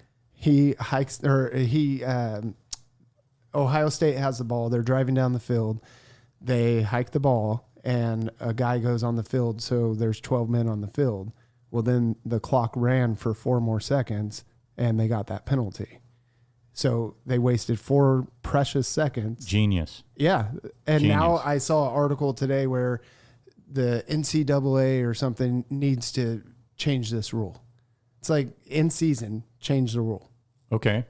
Ohio State has the ball. They're driving down the field. They hike the ball, and a guy goes on the field, so there's 12 men on the field. Well, then the clock ran for 4 more seconds, and they got that penalty. So they wasted 4 precious seconds. Genius. Yeah. And Genius. now I saw an article today where the NCAA or something needs to change this rule. It's like in season, change the rule. Okay.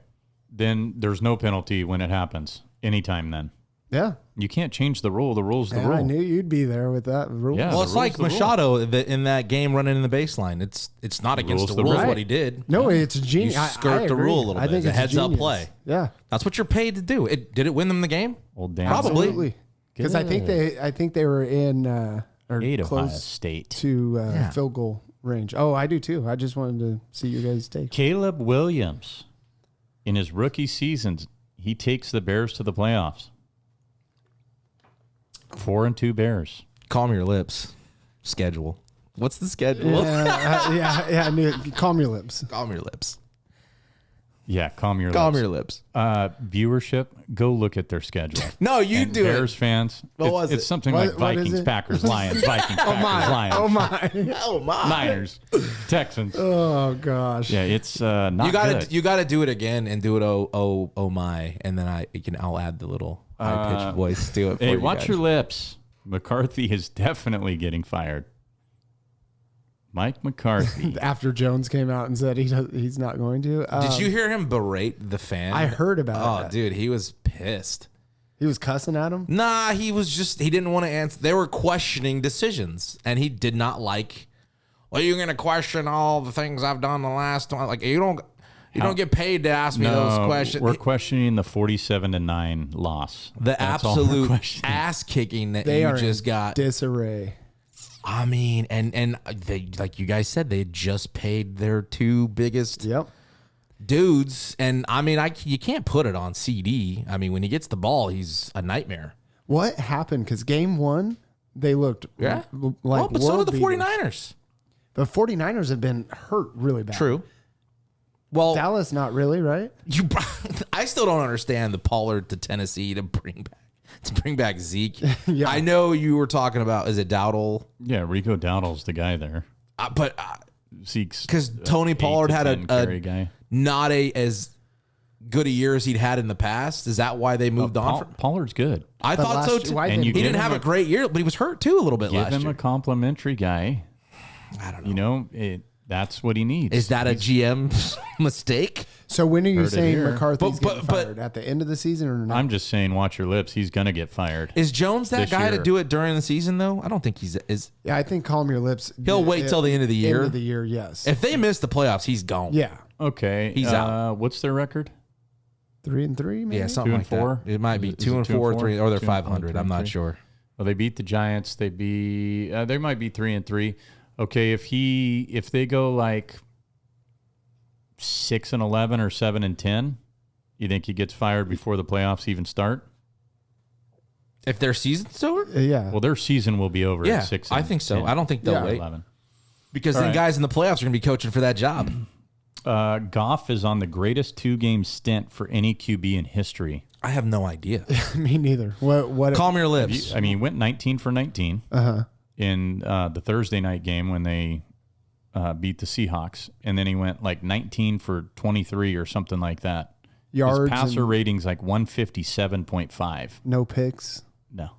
Then there's no penalty when it happens. Anytime then. Yeah. You can't change the rule. The rule's the And rule. I knew you'd be there with that rule. Yeah. Well, the it's like rule's the Machado in that game running in the baseline. It's not against rule's the the rules rule. what he did. No, it's genius. You skirt the agree. rule a little I bit. think It's a it's heads-up genius. play. Yeah. That's what you're paid to do. Did it win them the game? Old Dan. Probably. Absolutely. Because I think they were in or Ohio close State. to field goal range. Oh, I do too. I just wanted to see your guys' take. Caleb Williams, in his rookie seasons, he takes the Bears to the playoffs. 4-2 Bears. Calm your lips. Schedule. What's the schedule? Yeah. I knew it. Calm your lips. Calm your lips. Yeah, calm your Calm lips. your lips. Viewership, go look at their schedule. No, you And do Bears it. fans. What was it's it? something What- like what is Vikings, it? Packers, Lions, Vikings, Packers, Lions, Oh my. Oh my. Niners, Texans. Oh gosh. Yeah, it's not good. You gotta do it again and do it oh my, and then I'll add the little high pitched voice to it. For Hey, you watch guys. your lips. McCarthy is definitely getting fired. Mike McCarthy. After Jones came out and said he's not going to. Did you hear him berate the fan? I heard about Oh, it. dude, he was pissed. He was cussing at him. Nah, he didn't want to answer. They were questioning decisions, and he did not like. Well, you're gonna question all the things I've done the last time. Like you don't get paid to ask me those questions. We're questioning the 47-9 loss. The That's all we're absolute questioning. ass kicking that They you are just in got. disarray. I mean, and they, like you guys said, they just paid their 2 biggest Yep. dudes, and I mean, you can't put it on CD. I mean, when he gets the ball, he's a nightmare. What happened? Because game 1, they looked Yeah, like but so world did the beaters. 49ers. The 49ers have been hurt really bad. True. Well, Dallas, not really, right? I still don't understand the Pollard to Tennessee to bring back Zeke. Yeah. I know you were talking about, is it Dowdle? Yeah, Rico Dowdle's the guy there. But Zeke's because Tony Pollard had 8 to 10 carry guy. not as good a year as he'd had in the past. Is that why they moved on? Pollard's good. I But thought so last- too. why And didn't you He give didn't him have a- a great year, but he was hurt too a little bit Give last him year. a complimentary guy. I don't know. You know, that's what he needs. Is that a GM mistake? So when are you Heard it saying here. McCarthy's But- getting but- fired? At the end of the season or not? I'm just saying, watch your lips. He's gonna get fired. Is Jones that This guy to year. do it during the season though? I don't think he's is. Yeah, I think calm your lips. He'll wait till the end of the year. End of the year, yes. If they miss the playoffs, he's gone. Yeah. Okay, He's out. What's their record? 3-3, maybe. Yeah, something 2 like and 4? that. It might be Is it 2 and 4, 3, or they're 2 and 500. 4, I'm not 3? sure. Well, they beat the Giants. They might be 3-3. Okay, if they go like 6-11 or 7-10, you think he gets fired before the playoffs even start? If their season's over, Yeah. Well, their season will be over yeah, at 6. I think so. I don't think they'll Yeah. wait 11. because All then right. guys in the playoffs are going to be coaching for that job. Goff is on the greatest 2-game stint for any QB in history. I have no idea. Me neither. What? Calm your lips. I mean, he went 19 for 19 in the Thursday night game when they beat the Seahawks, and then he went like 19 for 23 or something like that. Yards His passer and- rating's like 157.5. No picks. No.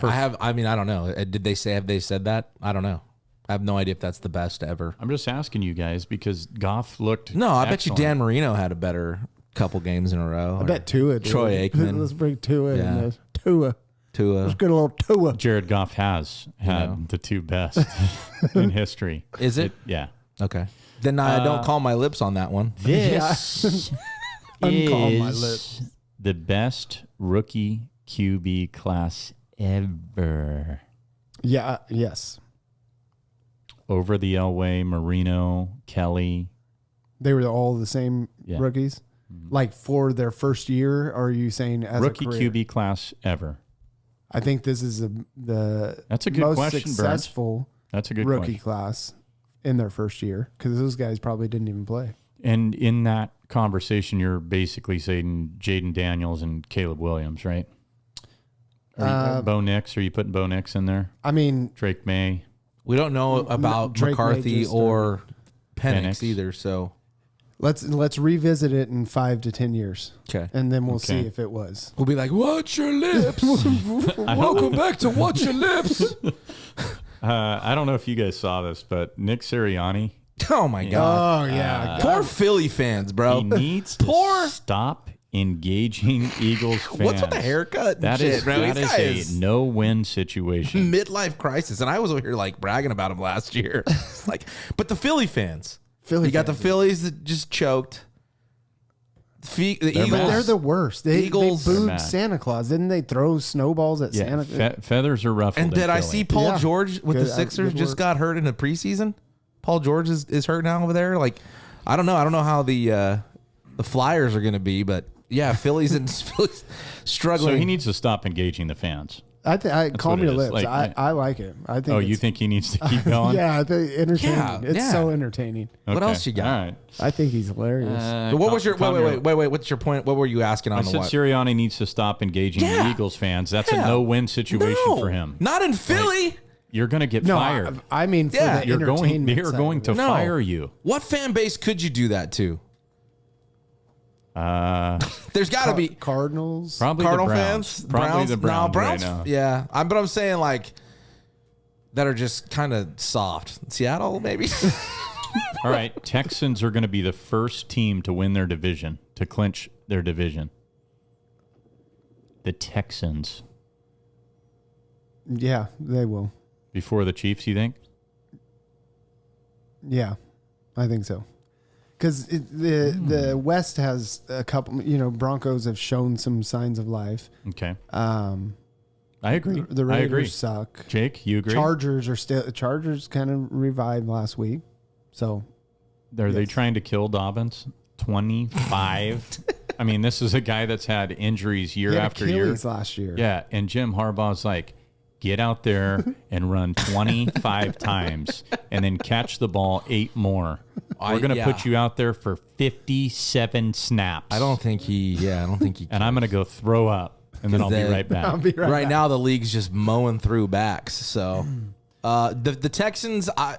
I mean, I don't know. Have they said that? I don't know. I have no idea if that's the best ever. I'm just asking you guys because Goff looked No, I bet you excellent. Dan Marino had a better couple games in a row. I bet Tua did. Troy Aikman. Let's bring Tua Yeah. in this. Tua. Tua. Let's get a little Tua. Jared Goff has had know. the 2 best in history. Is it? Yeah. Okay. Then I don't calm my lips on that one. This Uncalm my is lips. the best rookie QB class ever. Yeah. Yes. Over the Elway, Marino, Kelly. They were all the same Yeah. rookies. Like for their first year, or are you saying as Rookie a career? QB class ever. I think this is the That's a good most question, Burns. successful That's a good rookie question. class in their first year because those guys probably didn't even play. And in that conversation, you're basically saying Jaden Daniels and Caleb Williams, right? Bo Nix, are you putting Bo Nix in there? I mean, Drake May. We don't know about Drake may McCarthy just, or Penix Penix. either. So Let's revisit it in 5 to 10 years. Okay. And then we'll see Okay. if it was. We'll be like, watch your lips. Welcome back to Watch Your Lips. I don't know if you guys saw this, but Nick Sirianni, Oh, my God. Oh, yeah. Poor Philly fans, bro. he needs to Poor- stop engaging Eagles fans. What's with the haircut and That shit, is, bro? that This guy is is a no-win situation. midlife crisis. And I was over here like bragging about him last year. It's like, but the Philly fans. You got the Phillies that just choked. The Eagles. mad. They're the worst. They Eagles- They're booed mad. Santa Claus. Didn't they throw snowballs at Yeah, Santa? feathers are ruffled. And in did I Philly. see Paul Yeah. George with the Good- Sixers good just work. got hurt in the preseason? Paul George is hurt now over there. Like, I don't know. I don't know how the Flyers are going to be, but yeah, Philly's struggling. So he needs to stop engaging the fans. I calm what it your is. lips. Like, I like it. I think. Oh, you it's- think he needs to keep going? Yeah, I think entertaining. Yeah, It's yeah. so entertaining. What else you got? All right. I think he's hilarious. What was your wait? What's your point? What were you asking I on the said what? Sirianni needs to stop engaging Yeah. the Eagles fans. That's Yeah. a no-win situation No, for him. Not in Philly. You're going to get no, fired. I mean for Yeah, the You're going. entertainment They're side going of to it. No. fire you. What fan base could you do that to? Uh, There's got to be Cardinals. probably Cardinal the Browns. fans. Probably the Browns, No, Browns. right now. Yeah, but I'm saying like that are just kind of soft. Seattle, maybe. All right. Texans are going to be the first team to win their division, to clinch their division. The Texans Yeah, they will. before the Chiefs, you think? Yeah, I think so. Because the West has a couple. Broncos have shown some signs of life. Okay. I agree. The I agree. Raiders suck. Jake, you agree? Chargers kind of revived last week. So Are they trying to kill Dobbins? 25. I mean, this is a guy that's had injuries year he had after year. Achilles last year. Yeah, and Jim Harbaugh's like, get out there and run 25 times and then catch the ball 8 more. We're going to put you out there for 57 snaps. I don't think he. And I'm going to go throw up, and then I'll be right back. I'll be right back. Now the league's just mowing through backs. So the Texans, I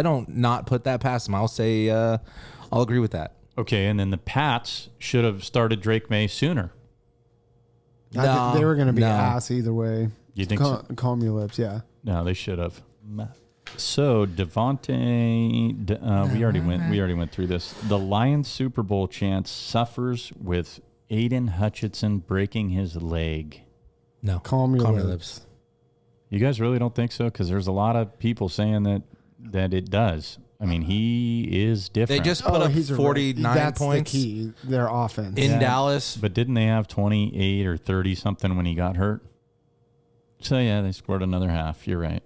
don't not put that past them. I'll say I'll agree with that. Okay, and then the Pats should have started Drake May sooner. I think they were going to be No. ass either way. You think so? Calm your lips. Yeah. No, they should have. So Devontae, we already went through this. The Lions Super Bowl chance suffers with Aiden Hutchinson breaking his leg. No, Calm your lips. You guys really don't think so? Because there's a lot of people saying that it does. I mean, he is they different. just put up he's a 49 That's points the key. Their offense. in Dallas. But didn't they have 28 or 30 something when he got hurt? So yeah, they scored another half. You're right.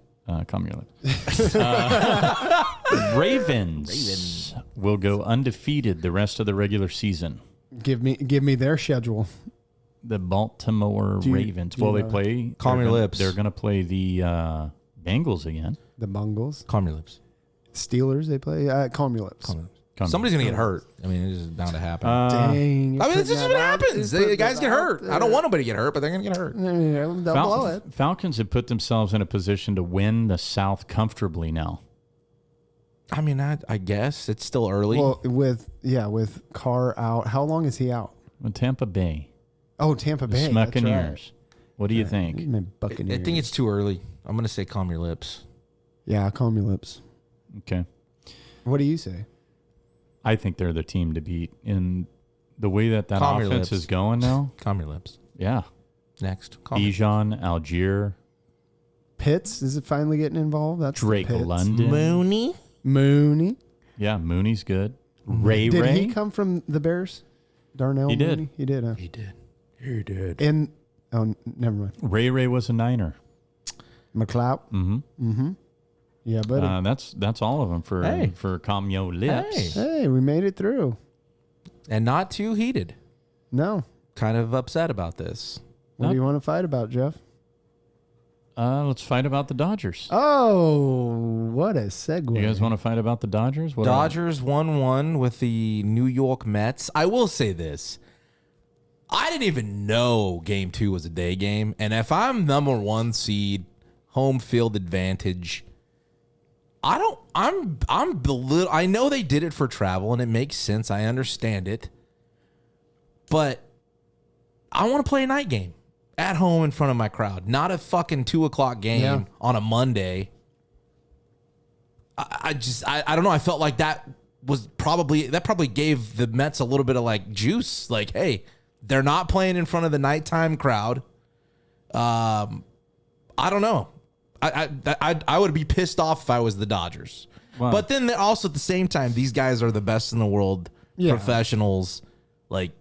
Calm your lips. Ravens will go undefeated the rest of the regular season. Give me their schedule. The Baltimore Do you- Ravens. do you Well, they know? play. Calm they're your gonna- lips. They're going to play the Bengals again. The Bungles. Calm your lips. Steelers. They play. Calm your lips. Calm your lips. Calm Somebody's gonna get hurt. I mean, it's just bound to happen. Dang. you're I mean, it's putting just that what out- happens. you're The putting guys that get out hurt. I there. don't want nobody to get hurt, but they're gonna get hurt. They'll blow it. Falcons have put themselves in a position to win the South comfortably now. I mean, I guess it's still early. Well, with Carr out, how long is he out? With Tampa Bay, Oh, Tampa the Bay. Smuccaneers. What do you think? I think it's too early. I'm gonna say calm your lips. Yeah, calm your lips. Okay. What do you say? I think they're the team to beat in the way that Calm your offense lips. is going now. Calm your lips. Yeah. Next. Calm your Bijan, Algier, Pitts is it finally getting involved? That's the Drake Pitts. London. Mooney. Yeah, Mooney's good. Ray Did Ray. he come from the Bears? Darnell He did. Mooney? He did. Huh? He did. He did. And never mind. Ray was a Niner. McLeod. Mm-hmm. Yeah, buddy. That's all of them for Calm Your Lips. Hey, we made it through. And not too heated. No. Kind of upset about this. What do you want to fight about, Jeff? Let's fight about the Dodgers. Oh, what a segue. You guys want to fight about the Dodgers? What Dodgers 1-1 with the New York Mets. I will say this. I didn't even know game 2 was a day game. And if I'm number 1 seed, home field advantage, I know they did it for travel and it makes sense. I understand it. But I want to play a night game at home in front of my crowd, not a fucking 2:00 game on a Monday. I don't know. I felt like that probably gave the Mets a little bit of like juice. Like, hey, they're not playing in front of the nighttime crowd. I don't know. I would be pissed off if I was the Dodgers. Wow. But then also at the same time, these guys are the best in the world, professionals. Like,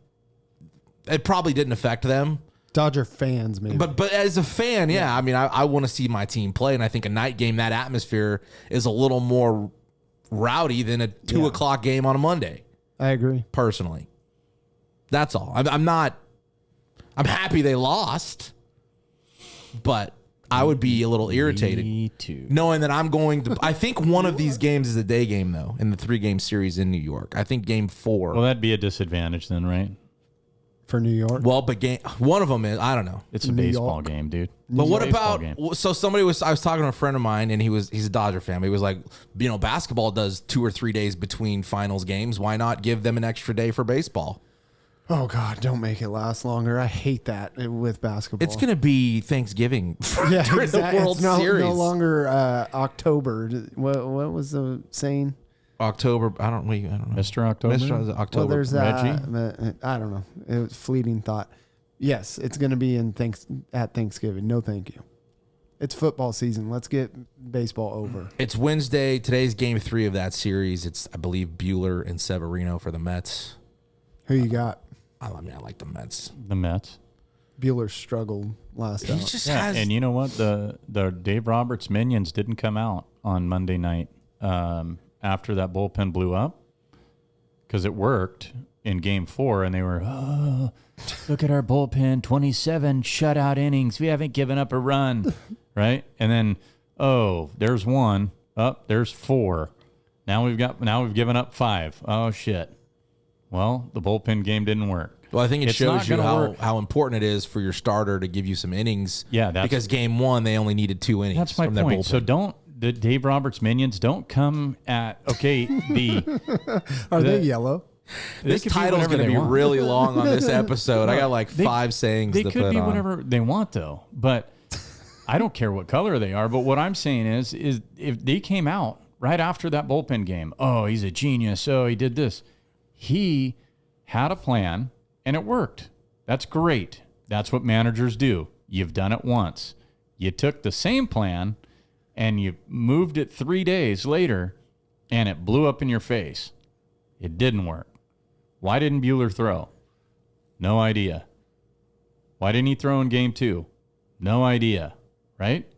it probably didn't affect them. Dodger fans, maybe. But as a fan, I mean, I want to see my team play, and I think a night game, that atmosphere is a little more rowdy than a 2:00 game on a Monday. I agree. Personally, that's all. I'm happy they lost, but I would be a little irritated. Me too. Knowing that I'm going to. I think one of these games is a day game, though, in the 3-game series in New York. I think game 4. Well, that'd be a disadvantage then, right? For New York? Well, but one of them is, I don't know. It's a New baseball York. game, dude. But what Baseball about, game. so I was talking to a friend of mine, and he's a Dodger fan. But he was like, basketball does 2 or 3 days between finals games. Why not give them an extra day for baseball? Oh, God, don't make it last longer. I hate that with basketball. It's going to be Thanksgiving yeah, during exactly. the World It's Series. no longer October. What was the saying? October. I don't know. Mr. October? Mr. October. Well, there's Reggie? I don't know. It was fleeting thought. Yes, it's going to be at Thanksgiving. No, thank you. It's football season. Let's get baseball over. It's Wednesday. Today's game 3 of that series. It's, I believe, Bueller and Severino for the Mets. Who you got? I like the Mets. The Mets. Bueller struggled last He out. just Yeah, has. and you know what? The Dave Roberts minions didn't come out on Monday night after that bullpen blew up because it worked in game 4, and they were, oh, look at our bullpen, 27 shutout innings. We haven't given up a run, right? And then, oh, there's 1. Oh, there's 4. Now we've given up 5. Oh shit. Well, the bullpen game didn't work. Well, I think it It's shows not you gonna work. how important it is for your starter to give you some innings. Yeah, because game 1 they only needed 2 innings. That's my from their point. bullpen. So the Dave Roberts minions don't come at Are they yellow? This could be title's whatever going to they be want. really long on this episode. I got like 5 sayings They to could put be on. whatever they want, though. But I don't care what color they are. But what I'm saying is if they came out right after that bullpen game, oh, he's a genius. Oh, he did this. He had a plan, and it worked. That's great. That's what managers do. You've done it once. You took the same plan, and you moved it 3 days later, and it blew up in your face. It didn't work. Why didn't Bueller throw? No idea. Why didn't he throw in game 2? No idea, right?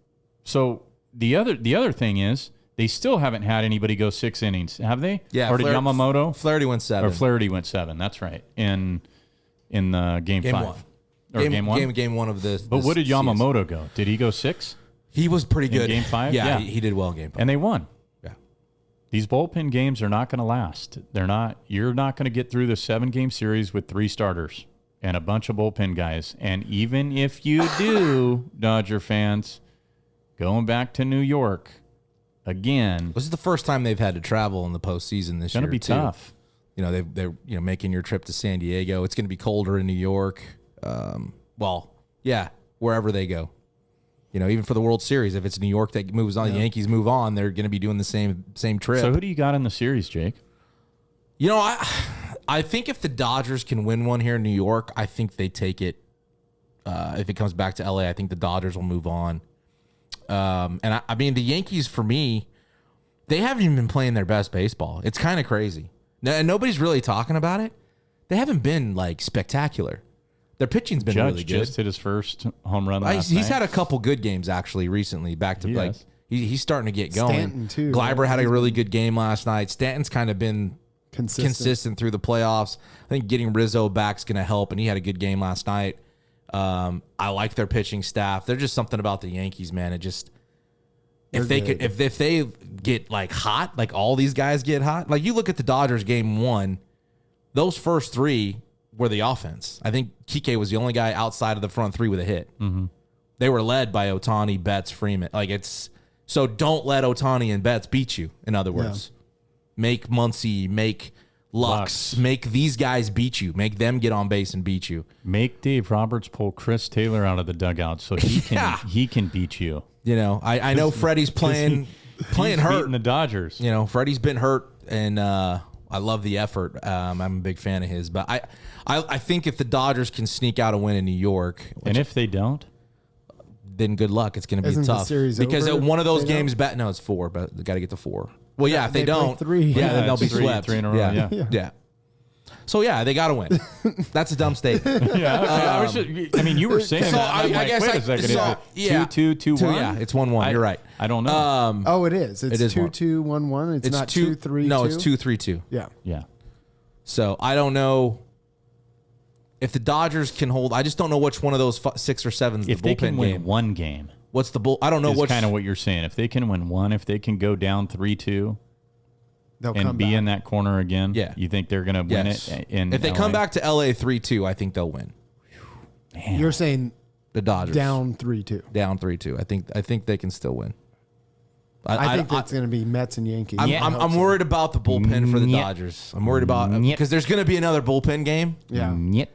So the other thing is they still haven't had anybody go 6 innings, have they? Yeah, Or did Yamamoto? Flaherty went 7. Or Flaherty went 7. That's right. In game 5. Game 1. Or game 1? Game 1 of this. But what did Yamamoto go? Did he go 6? He was pretty good. game 5? Yeah, Yeah. He did well in game 5. And they won. Yeah. These bullpen games are not going to last. You're not going to get through the 7-game series with 3 starters and a bunch of bullpen guys. And even if you do, Dodger fans, going back to New York again, This is the first time they've had to travel in the postseason this it's going year. to be too. tough. You know, they're making your trip to San Diego. It's going to be colder in New York. Wherever they go. You know, even for the World Series, if it's New York that moves on, the Yankees move on, they're going to be doing the same trip. So who do you got in the series, Jake? You know, I think if the Dodgers can win one here in New York, I think they take it. If it comes back to LA, I think the Dodgers will move on. And I mean, the Yankees, for me, they haven't even been playing their best baseball. It's kind of crazy. And nobody's really talking about it. They haven't been like spectacular. Their pitching's been Judge really good. just hit his first home run last He's night. had a couple good games actually recently. Back to He like has. he's starting to get going. Stanton, too, Gleiber right? had a really good game last night. Stanton's kind of been consistent through the playoffs. I think getting Rizzo back's going to help, and he had a good game last night. I like their pitching staff. There's just something about the Yankees, man. It just if they get like hot, like all these guys get hot. Like you look at the Dodgers game 1, those first 3 were the offense. I think Kike was the only guy outside of the front 3 with a hit. Mm-hmm. They were led by Ohtani, Betts, Freeman. Like So don't let Ohtani and Betts beat you. In other words, make Muncy, make Lux, make these guys beat you. Make them get on base and beat you. Make Dave Roberts pull Chris Taylor out of the dugout so he can beat you. You know, I know Freddie's playing hurt. Beating the Dodgers. You know, Freddie's been hurt, and I love the effort. I'm a big fan of his. But I think if the Dodgers can sneak out a win in New York, And if they don't? then good luck. It's going to be Isn't the tough series because over one of if those they games. No, it's 4, but they got to get to 4. Well, yeah, if they they play don't, 3. then they'll it's be three- swept. 3 in a row, yeah. So yeah, they got to win. That's a dumb statement. Yeah, okay. I mean, you were saying So that. and I'm I like, guess wait a second. so, Is it yeah. 2-2, 2-1? Yeah, it's 1-1. You're right. I don't know. Oh, it is. It's It is 2-2-1-1. It's not 2-3-2. No, it's 2-3-2. Yeah. yeah. So I don't know if the Dodgers can hold. I just don't know which one of those 6 or 7's the If they can bullpen win game. one game, What's the bull? I don't know is which. kind of what you're saying. If they can win one, if they can go down 3-2 They'll and come be back. in that corner again, Yeah. you think they're going to win Yes. it? If they come back to LA 3-2, I think they'll win. You're saying The Dodgers down 3-2. down 3-2. I think they can still win. I think it's going to be Mets and Yankees. I'm worried about the bullpen for the Yep. Dodgers. I'm worried about Yep. because there's going to be another bullpen game. Yeah. Yep.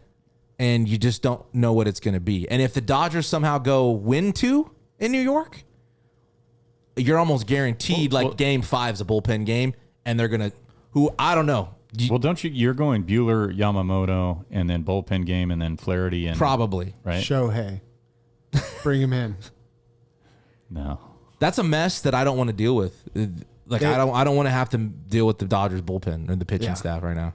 And you just don't know what it's going to be. And if the Dodgers somehow go win 2 in New York, you're almost guaranteed Well, Game 5's a bullpen game, and they're going to I don't know. Well, don't you? You're going Bueller, Yamamoto, and then bullpen game, and then Flaherty, and Probably. right. Shohei. Bring him in. No. That's a mess that I don't want to deal with. I don't want to have to deal with the Dodgers bullpen and the pitching staff right now.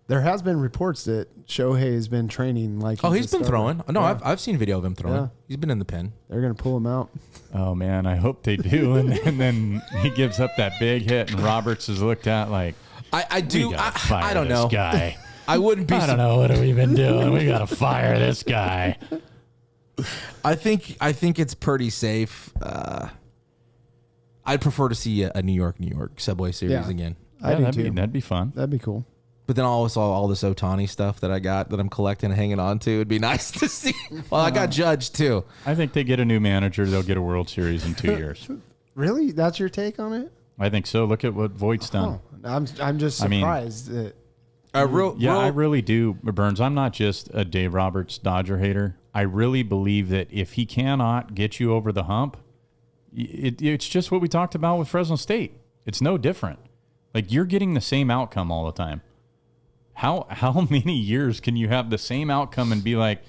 There has been reports that Shohei has been training like. He's been a starter. throwing. No, Yeah. I've seen video of him throwing. Yeah. He's been in the pen. They're going to pull him out. Oh man, I hope they do. And then he gives up that big hit, and Roberts is looked at like, I do. we gotta fire I don't this know. guy. I wouldn't be. I don't know what have we been doing. We gotta fire this guy. I think it's pretty safe. I'd prefer to see a New York Subway Series Yeah. again. I do too. that'd be fun. That'd be cool. But then also all this Ohtani stuff that I got that I'm collecting and hanging on to. It'd be nice to see. Well, I got Judge too. I think they get a new manager, they'll get a World Series in 2 years. Really? That's your take on it? I think so. Look at what Voigt's done. Oh, I'm just I mean- surprised that. I really do, Burns. I'm not just a Dave Roberts Dodger hater. I really believe that if he cannot get you over the hump, it's just what we talked about with Fresno State. It's no different. Like, you're getting the same outcome all the time. How many years can you have the same outcome and be like,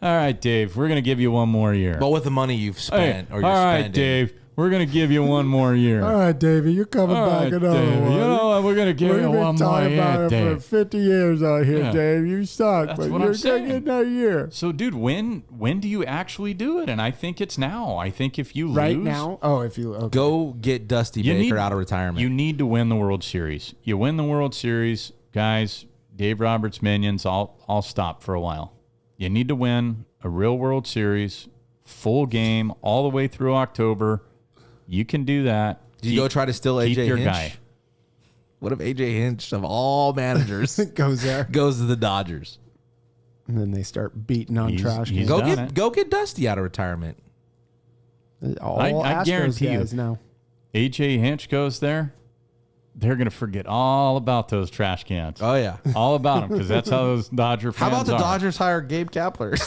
all right, Dave, we're going to give you one more year. But with the money you've spent or you're all right, spending. Dave, we're going to give you one more year. All right, Davey, you're coming All back right, another Dave, one. you know what? We're going to give We've you been one more talking about year, it for Dave. 50 years out here, Yeah. Dave. You suck, That's but what you're I'm saying. getting another year. So, dude, when do you actually do it? And I think it's now. I think if you Right lose, now? Oh, if you okay. Go get Dusty You Baker need- out of retirement. you need to win the World Series. You win the World Series, guys. Dave Roberts minions. I'll stop for a while. You need to win a real World Series, full game all the way through October. You can do that. Do you go try to steal keep AJ your Hinch? guy. What if AJ Hinch of all managers goes there, goes to the Dodgers? and then they start beating on He's- trash he's cans. done it. Go get Dusty out of retirement. All I Astros guarantee you. guys now. AJ Hinch goes there. They're going to forget all about those trash cans. Oh yeah. All about them, because that's how those Dodger How fans about the are. Dodgers hire Gabe Kapler?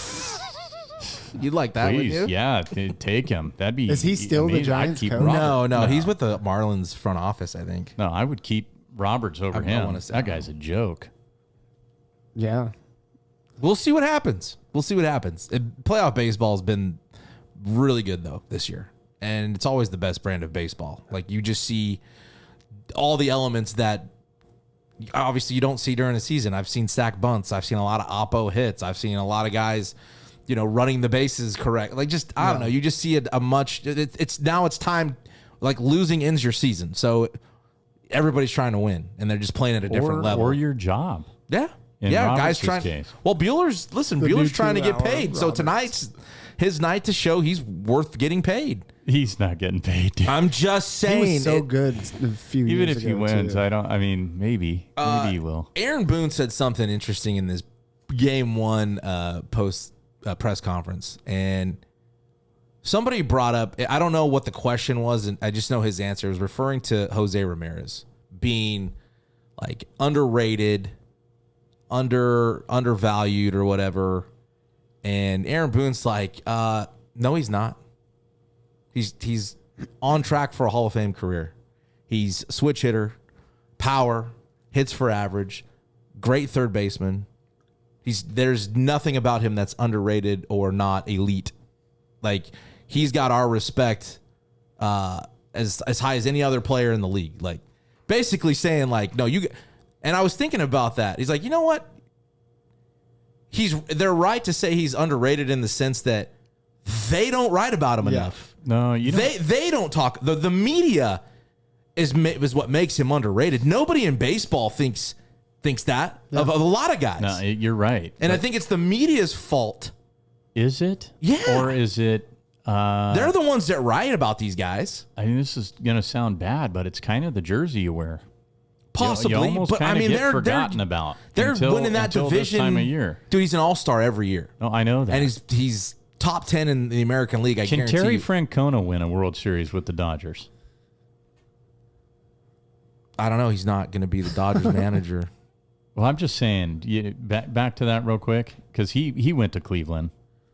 You'd like that, Please, wouldn't you? yeah, take him. That'd be. Is he still the amazing. I'd Giants keep coach? Robert. No, he's with the Marlins front office, I think. No, I would keep Roberts over I him. wanna say- That guy's a joke. Yeah. We'll see what happens. Playoff baseball has been really good though this year, and it's always the best brand of baseball. Like, you just see all the elements that obviously you don't see during the season. I've seen sack bunts. I've seen a lot of oppo hits. I've seen a lot of guys, running the bases correct. Like, just I don't know. You just see a much. It's now it's time. Like, losing ends your season, so everybody's trying to win, and they're just playing at a different level. Or your job. Yeah. In Guys Roberts' trying. case. Well, Bueller's new trying to get 2 hour paid. So Roberts. tonight's his night to show he's worth getting paid. He's not getting paid. Dude. I'm just He saying. was so good a few Even years if he ago, wins, too. maybe he will. Aaron Boone said something interesting in this game 1 post press conference, and Somebody brought up, I don't know what the question was, and I just know his answer. It was referring to Jose Ramirez being like underrated, undervalued or whatever. And Aaron Boone's like, no, he's not. He's on track for a Hall of Fame career. He's a switch hitter, power, hits for average, great third baseman. There's nothing about him that's underrated or not elite. Like, he's got our respect as high as any other player in the league. Like, basically saying, like, no, you. And I was thinking about that. He's like, you know what? They're right to say he's underrated in the sense that they don't write about him enough. No, you don't. They don't talk. The media is what makes him underrated. Nobody in baseball thinks that of a lot of guys. No, you're right. And I think it's the media's fault. Is it? Yeah. Or is it? They're the ones that write about these guys. I mean, this is going to sound bad, but it's kind of the jersey you wear. Possibly, you almost but I kinda mean, get they're forgotten about. They're winning that until division. This time of year. Dude, he's an all-star every year. No, I know that. And he's top 10 in the American League. I Can guarantee Terry you. Francona win a World Series with the Dodgers? I don't know. He's not going to be the Dodgers manager. Well, I'm just saying. Back to that real quick, because he went to Cleveland,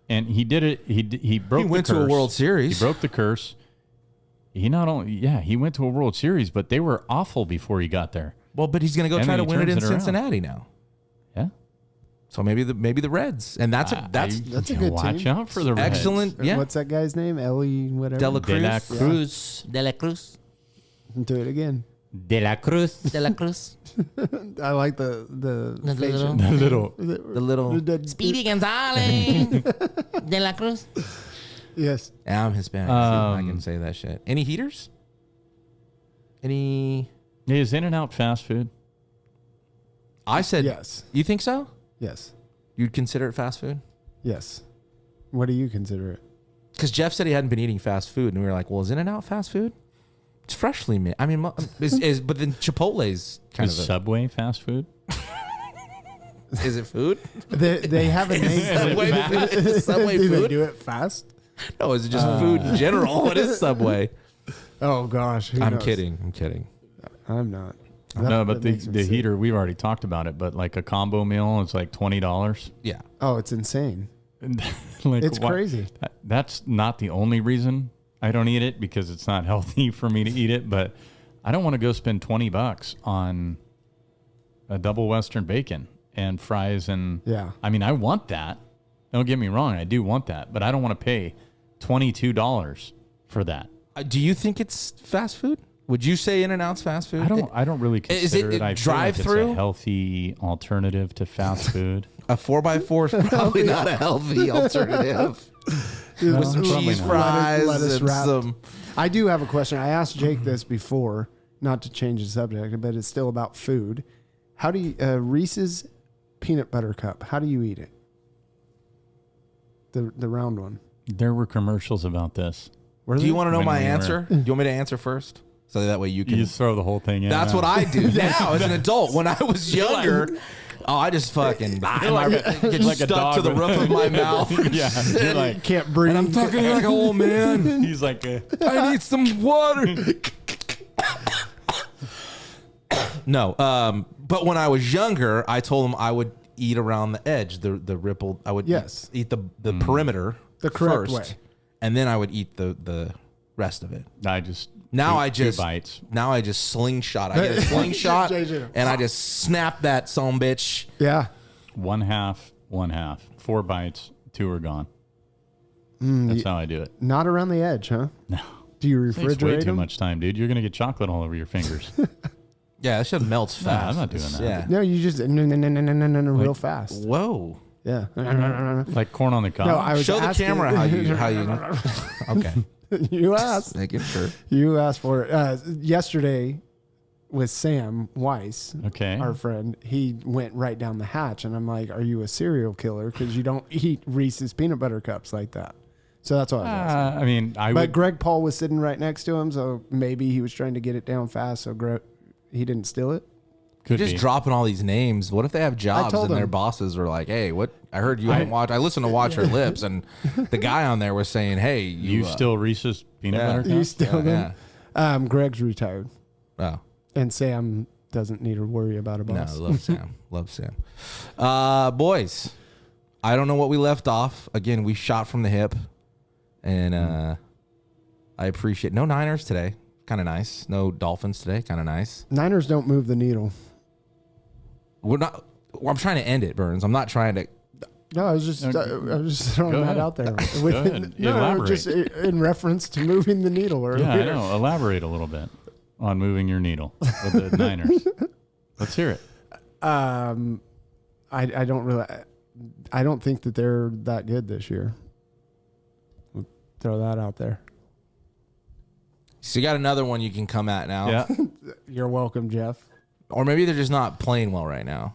and he did it. He broke. He went the curse. to a World Series. He broke the curse. He not only he went to a World Series, but they were awful before he got there. Well, but he's going to go And try then to he win it in turns it around. Cincinnati now. Yeah, So maybe the Reds, and that's a good watch team. out for the Reds. excellent. Yeah, What's that guy's name? Ellie, whatever. De La Cruz. De La Cruz. De La Cruz. Do it again. De La Cruz. De La Cruz. I like the facial. The little. The little. Speedy Gonzalez. De La Cruz. Yes. Yeah, I'm Hispanic. So I can say that shit. Any heaters? Any? Is In-N-Out fast food? I said Yes. You think so? Yes. You'd consider it fast food? Yes. What do you consider it? Because Jeff said he hadn't been eating fast food, and we were like, "Well, is In-N-Out fast food? It's freshly made. I mean, but then Chipotle's kind Is of. Subway fast food? Is it food? They have a name. Subway Do they food? do it fast? No, is it just food in general? What is Subway? Oh gosh. Who I'm knows? kidding. I'm not. No, but That the makes me sick. heater, we've already talked about it, but like a combo meal, it's like $20. Yeah. Oh, it's insane. Like, It's why- crazy. That's not the only reason I don't eat it, because it's not healthy for me to eat it, but I don't want to go spend $20 on a double Western bacon and fries. And Yeah. I mean, I want that. Don't get me wrong. I do want that, but I don't want to pay $22 for that. Do you think it's fast food? Would you say In-N-Out's fast food? I don't really Is consider it it. I feel like it's drive-thru? a healthy alternative to fast food. A 4x4 is probably not a healthy alternative. With some probably cheese not. fries Lettuce and wrapped. some. I do have a question. I asked Jake this before, not to change the subject, but it's still about food. How do you Reese's peanut butter cup? How do you eat it? The round one. There were commercials about this. Were Do you there? want to know When my we were- answer? Do you want me to answer first? So that way you You can. just throw the whole thing in. That's what I do now as an adult. When I was younger, I just fucking get like a stuck dog to the with- roof of my mouth. Yeah, you're like, Can't breathe. And I'm talking like an old man. he's like, I need some water. No, but when I was younger, I told him I would eat around the edge, the ripple. I would Yes. eat the perimeter The correct first, way. and then I would eat the rest of it. I just Now ate I just two bites. now I just slingshot. I get a slingshot JJ. and I just snap that son bitch. Yeah. One half. 4 bites, 2 are gone. That's how I do it. Not around the edge, huh? No, Do you takes way refrigerate too them? much time, dude. You're gonna get chocolate all over your fingers. Yeah, that shit melts No, fast. I'm not doing that. Yeah. No, you just no, real fast. Whoa. Yeah. Like corn on the cob. No, I was Show the asking- camera how you. Okay. You asked. Make it sure. You asked for it. Yesterday with Sam Weiss, Okay. our friend, he went right down the hatch, and I'm like, "Are you a serial killer? Because you don't eat Reese's peanut butter cups like that." So that's what I was asking. I mean, I But would. Greg Paul was sitting right next to him, so maybe he was trying to get it down fast, so he didn't steal it. Could just be. dropping all these names. What if they have jobs told and their him. bosses are like, "Hey, what? I heard you haven't watched. I listened to Watch Your Lips, and the guy on there was saying, "Hey, You still Reese's peanut yeah. butter You cup? still yeah. Greg's retired, Oh, and Sam doesn't need to worry about a no, boss. love Sam, love Sam. Boys, I don't know what we left off. Again, we shot from the hip, and I appreciate no Niners today. Kind of nice. No Dolphins today. Kind of nice. Niners don't move the needle. We're not. Well, I'm trying to end it, Burns. I'm not trying to. No, I was just throwing Go that ahead. out there. Go ahead. Elaborate. Just in reference to moving the needle earlier. Yeah, I know. Elaborate a little bit on moving your needle with the Niners. Let's hear it. I don't think that they're that good this year. We'll throw that out there. So you got another one you can come at now. Yeah. You're welcome, Jeff. Or maybe they're just not playing well right now.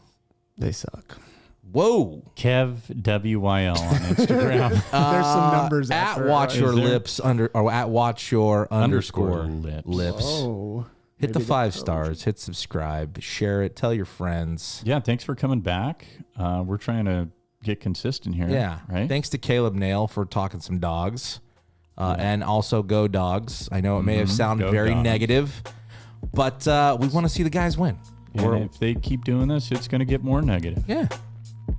They suck. Whoa. Kev WYL on Instagram. There's some numbers At after it, watch right? your Is there? lips or at watch your underscore lips. Oh, Hit the maybe 5 stars. Hit subscribe. Share it. Tell your friends. Yeah, thanks for coming back. We're trying to get consistent here. Yeah. Right? Thanks to Caleb Nail for talking some dogs. And also go dogs. I know it may have sounded Go very Dogs. negative, but we want to see the guys win. And if they keep doing this, it's going to get more negative. Yeah.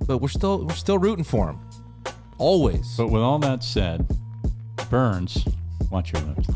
But we're still rooting for them. Always. But with all that said, Burns, watch your lips.